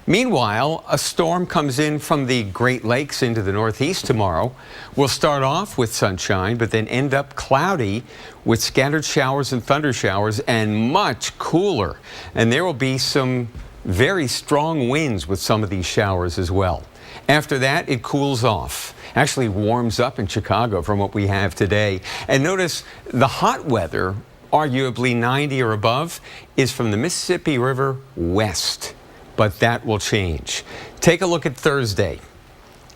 Meanwhile, a storm comes in from the Great Lakes into the northeast tomorrow. We'll start off with sunshine, but then end up cloudy with scattered showers and thunder showers and much cooler. And there will be some very strong winds with some of these showers as well. After that, it cools off. Actually warms up in Chicago from what we have today. And notice the hot weather, arguably 90 or above, is from the Mississippi River west. But that will change. Take a look at Thursday.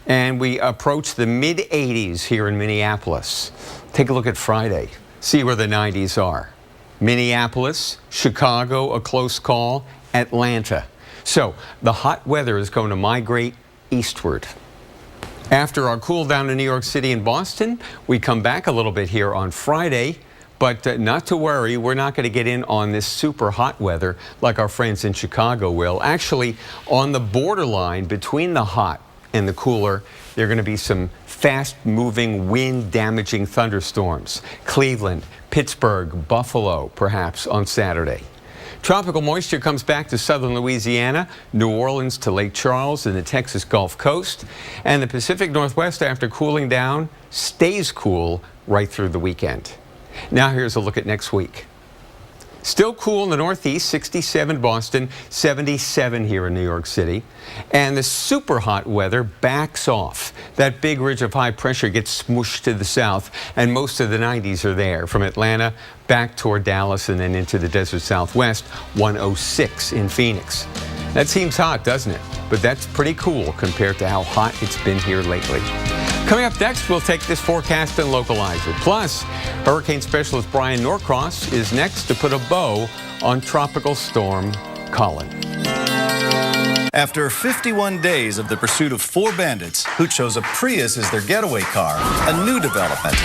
And we approach the mid-80s here in Minneapolis. Take a look at Friday. See where the 90s are. Minneapolis, Chicago, a close call. Atlanta. So the hot weather is going to migrate eastward. After our cool down in New York City and Boston, we come back a little bit here on Friday, but not to worry, we're not going to get in on this super hot weather like our friends in Chicago will. Actually, on the borderline between the hot and the cooler, there are going to be some fast-moving, wind-damaging thunderstorms. Cleveland, Pittsburgh, Buffalo, perhaps on Saturday. Tropical moisture comes back to southern Louisiana, New Orleans to Lake Charles and the Texas Gulf Coast. And the Pacific Northwest, after cooling down, stays cool right through the weekend. Now here's a look at next week. Still cool in the Northeast, 67 Boston, 77 here in New York City. And the super hot weather backs off. That big ridge of high pressure gets smooshed to the south, and most of the 90s are there. From Atlanta back toward Dallas and then into the desert Southwest, 106 in Phoenix. That seems hot, doesn't it? But that's pretty cool compared to how hot it's been here lately. Coming up next, we'll take this forecast and localize it. Plus, hurricane specialist Brian Norcross is next to put a bow on Tropical Storm Colin. After 51 days of the pursuit of 4 bandits who chose a Prius as their getaway car, a new development.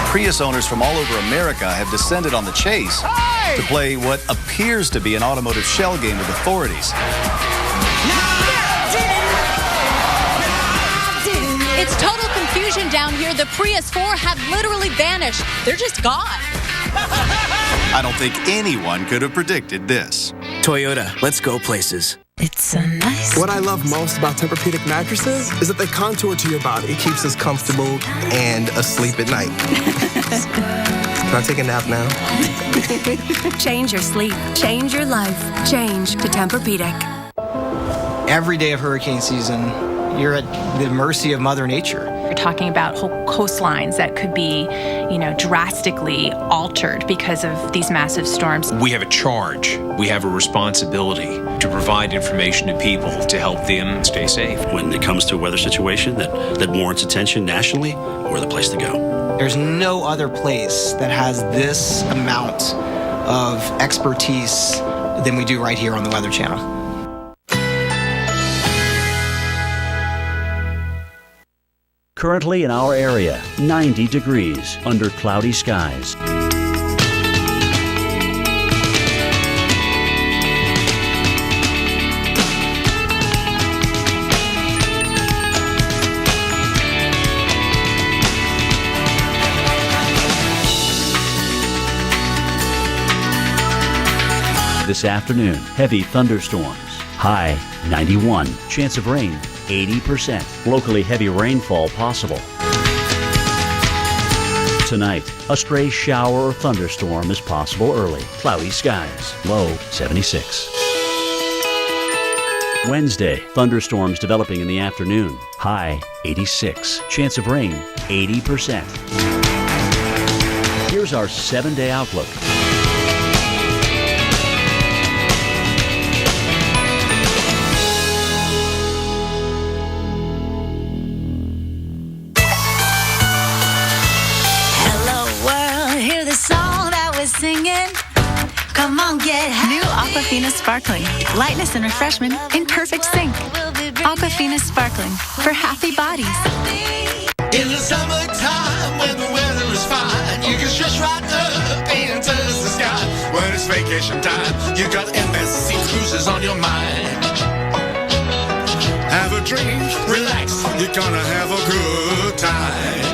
Prius owners from all over America have descended on the chase to play what appears to be an automotive shell game with authorities. It's total confusion down here. The Prius 4 have literally vanished. They're just gone. I don't think anyone could have predicted this. Toyota, let's go places. It's so nice. What I love most about Tempur-Pedic mattresses is that they contour to your body. It keeps us comfortable and asleep at night. Can I take a nap now? Change your sleep. Change your life. Change to Tempur-Pedic. Every day of hurricane season, you're at the mercy of Mother Nature. You're talking about whole coastlines that could be, drastically altered because of these massive storms. We have a charge. We have a responsibility to provide information to people to help them stay safe. When it comes to a weather situation that warrants attention nationally, we're the place to go. There's no other place that has this amount of expertise than we do right here on the Weather Channel. Currently in our area, 90 degrees under cloudy skies. This afternoon, heavy thunderstorms. High 91. Chance of rain 80%. Locally heavy rainfall possible. Tonight, a stray shower or thunderstorm is possible early. Cloudy skies. Low 76. Wednesday, thunderstorms developing in the afternoon. High 86. Chance of rain 80%. Here's our 7-day outlook. Singing, come on, get happy. New Aquafina Sparkling. Lightness and refreshment in perfect sync. Aquafina Sparkling for happy bodies. In the summertime when the weather is fine, you can stretch right up and touch the sky. When it's vacation time, you got MSC Cruises on your mind. Have a drink, relax, you're gonna have a good time.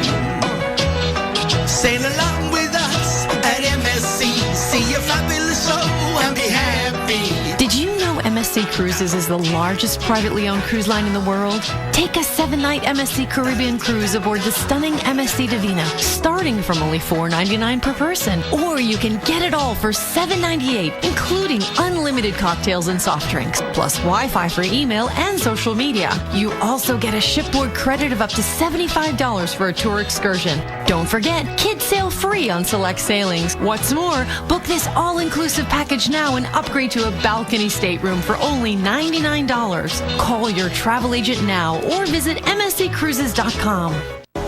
Sail along with us at MSC. See your fabulous show and be happy. Did you know MSC Cruises is the largest privately owned cruise line in the world? Take a 7-night MSC Caribbean cruise aboard the stunning MSC Divina, starting from only $4.99 per person. Or you can get it all for $7.98, including unlimited cocktails and soft drinks, plus Wi-Fi for email and social media. You also get a shipboard credit of up to $75 for a tour excursion. Don't forget, kids sail free on select sailings. What's more, book this all-inclusive package now and upgrade to a balcony stateroom for only $99. Call your travel agent now or visit msccruises.com.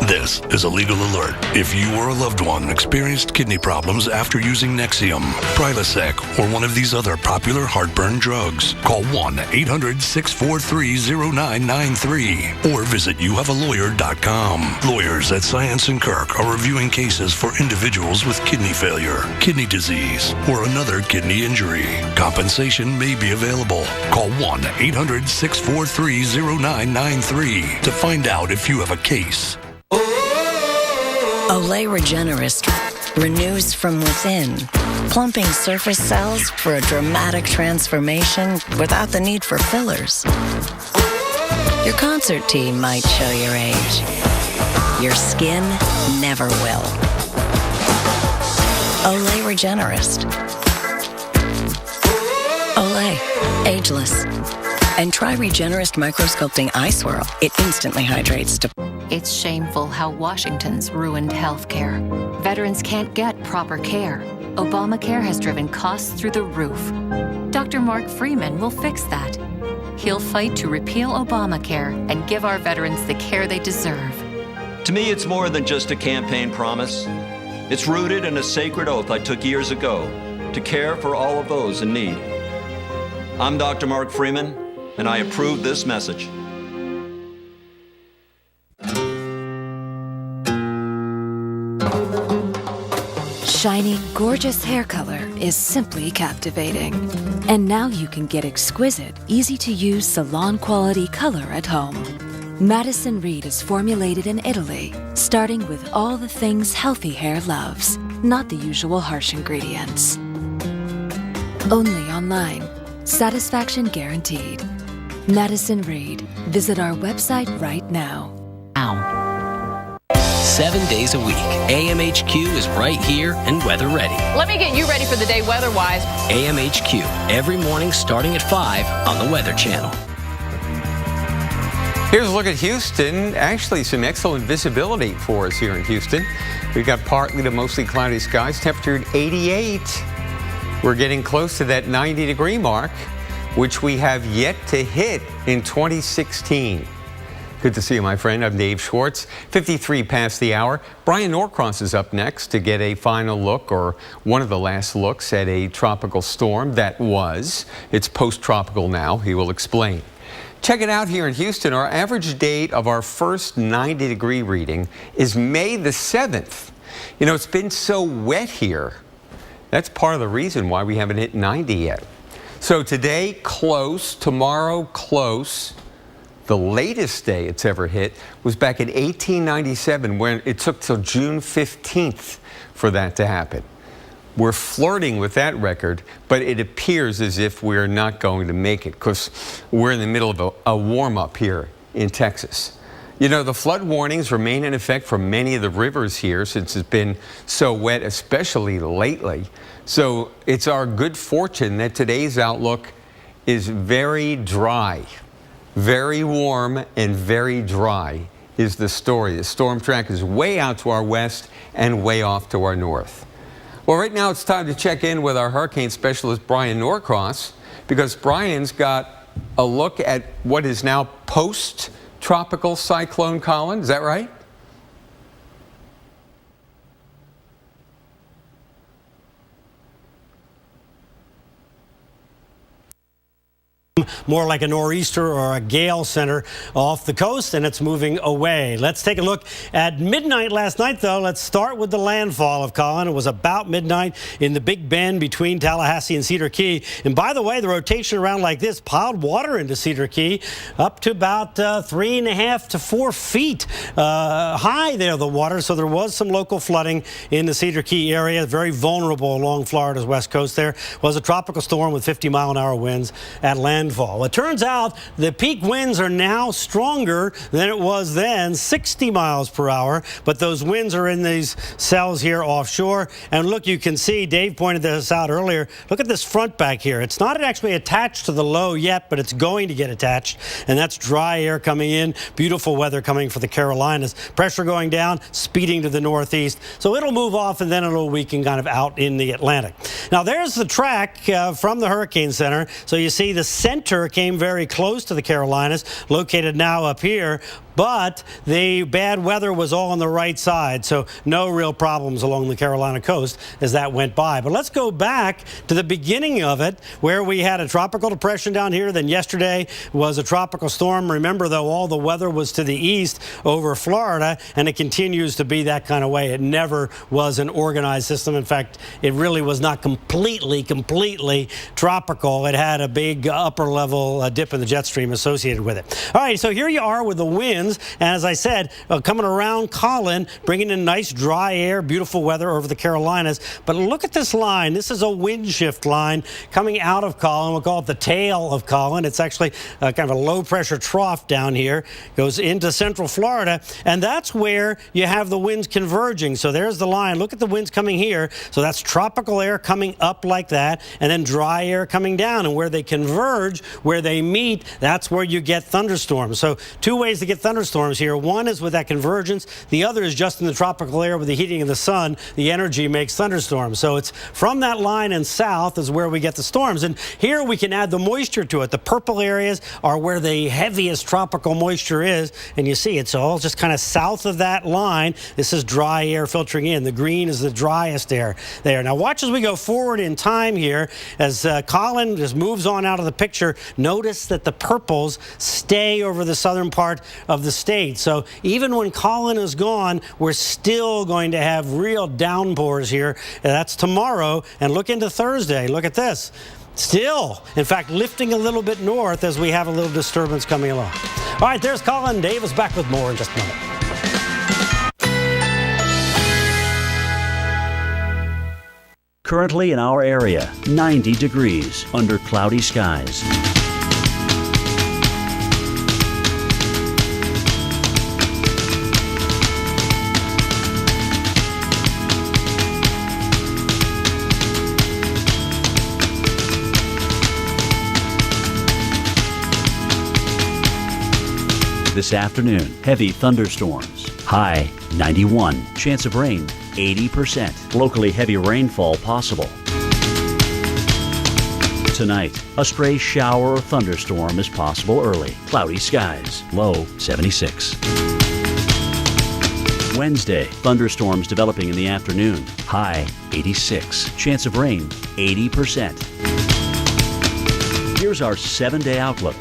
This is a legal alert. If you or a loved one experienced kidney problems after using Nexium, Prilosec, or one of these other popular heartburn drugs, call 1-800-643-0993 or visit youhavealawyer.com. Lawyers at Science & Kirk are reviewing cases for individuals with kidney failure, kidney disease, or another kidney injury. Compensation may be available. Call 1-800-643-0993 to find out if you have a case. Olay Regenerist renews from within, plumping surface cells for a dramatic transformation without the need for fillers. Your concert team might show your age. Your skin never will. Olay Regenerist. Olay, ageless. And try Regenerist Microsculpting Eye Swirl. It instantly hydrates to... It's shameful how Washington's ruined healthcare. Veterans can't get proper care. Obamacare has driven costs through the roof. Dr. Mark Freeman will fix that. He'll fight to repeal Obamacare and give our veterans the care they deserve. To me, it's more than just a campaign promise. It's rooted in a sacred oath I took years ago to care for all of those in need. I'm Dr. Mark Freeman, and I approve this message. Shiny, gorgeous hair color is simply captivating. And now you can get exquisite, easy-to-use salon-quality color at home. Madison Reed is formulated in Italy, starting with all the things healthy hair loves, not the usual harsh ingredients. Only online. Satisfaction guaranteed. Madison Reed. Visit our website right now. 7 days a week, AMHQ is right here and weather ready. Let me get you ready for the day weather-wise. AMHQ, every morning starting at 5 on the Weather Channel. Here's a look at Houston. Actually, some excellent visibility for us here in Houston. We've got partly to mostly cloudy skies, temperature at 88. We're getting close to that 90-degree mark, which we have yet to hit in 2016. Good to see you, my friend. I'm Dave Schwartz. 53 past the hour. Brian Norcross is up next to get a final look, or one of the last looks, at a tropical storm that was. It's post-tropical now. He will explain. Check it out here in Houston. Our average date of our first 90-degree reading is May the 7th. You know, it's been so wet here. That's part of the reason why we haven't hit 90 yet. So today, close. Tomorrow, close. The latest day it's ever hit was back in 1897, when it took till June 15th for that to happen. We're flirting with that record, but it appears as if we're not going to make it because we're in the middle of a warm-up here in Texas. You know, the flood warnings remain in effect for many of the rivers here since it's been so wet, especially lately. So it's our good fortune that today's outlook is very dry. Very warm and very dry is the story. The storm track is way out to our west and way off to our north. Well, right now it's time to check in with our hurricane specialist, Brian Norcross, because Brian's got a look at what is now post-tropical cyclone Colin. Is that right? More like a nor'easter or a gale center off the coast, and it's moving away. Let's take a look at midnight last night, though. Let's start with the landfall of Colin. It was about midnight in the Big Bend between Tallahassee and Cedar Key. And by the way, the rotation around like this piled water into Cedar Key up to about 3.5 to 4 feet high there, the water. So there was some local flooding in the Cedar Key area, very vulnerable along Florida's west coast there. Was a tropical storm with 50-mile-an-hour winds at landfall. It turns out the peak winds are now stronger than it was then, 60 miles per hour. But those winds are in these cells here offshore. And look, you can see, Dave pointed this out earlier, look at this front back here. It's not actually attached to the low yet, but it's going to get attached. And that's dry air coming in, beautiful weather coming for the Carolinas. Pressure going down, speeding to the northeast. So it'll move off and then it'll weaken kind of out in the Atlantic. Now there's the track from the Hurricane Center. So you see the center came very close to the Carolinas, located now up here, but the bad weather was all on the right side, so no real problems along the Carolina coast as that went by. But let's go back to the beginning of it, where we had a tropical depression down here. Then yesterday was a tropical storm. Remember, though, all the weather was to the east over Florida, and it continues to be that kind of way. It never was an organized system. In fact, it really was not completely tropical. It had a big upper level dip in the jet stream associated with it. All right, so here you are with the winds. And as I said, coming around Colin, bringing in nice dry air, beautiful weather over the Carolinas. But look at this line. This is a wind shift line coming out of Colin. We'll call it the tail of Colin. It's actually kind of a low pressure trough down here. Goes into central Florida. And that's where you have the winds converging. So there's the line. Look at the winds coming here. So that's tropical air coming up like that, and then dry air coming down. And where they converge, where they meet, that's where you get thunderstorms. So two ways to get thunderstorms here. One is with that convergence. The other is just in the tropical air with the heating of the sun. The energy makes thunderstorms. So it's from that line and south is where we get the storms. And here we can add the moisture to it. The purple areas are where the heaviest tropical moisture is. And you see it's all just kind of south of that line. This is dry air filtering in. The green is the driest air there. Now watch as we go forward in time here. As Colin just moves on out of the picture, notice that the purples stay over the southern part of the state. So even when Colin is gone, we're still going to have real downpours here. That's tomorrow. And look into Thursday. Look at this. Still, in fact, lifting a little bit north as we have a little disturbance coming along. All right, there's Colin. Dave is back with more in just a moment. Currently in our area, 90 degrees under cloudy skies. This afternoon, heavy thunderstorms. High 91. Chance of rain 80%. Locally heavy rainfall possible. Tonight, a stray shower or thunderstorm is possible early. Cloudy skies. Low 76. Wednesday, thunderstorms developing in the afternoon. High 86. Chance of rain 80%. Here's our 7-day outlook.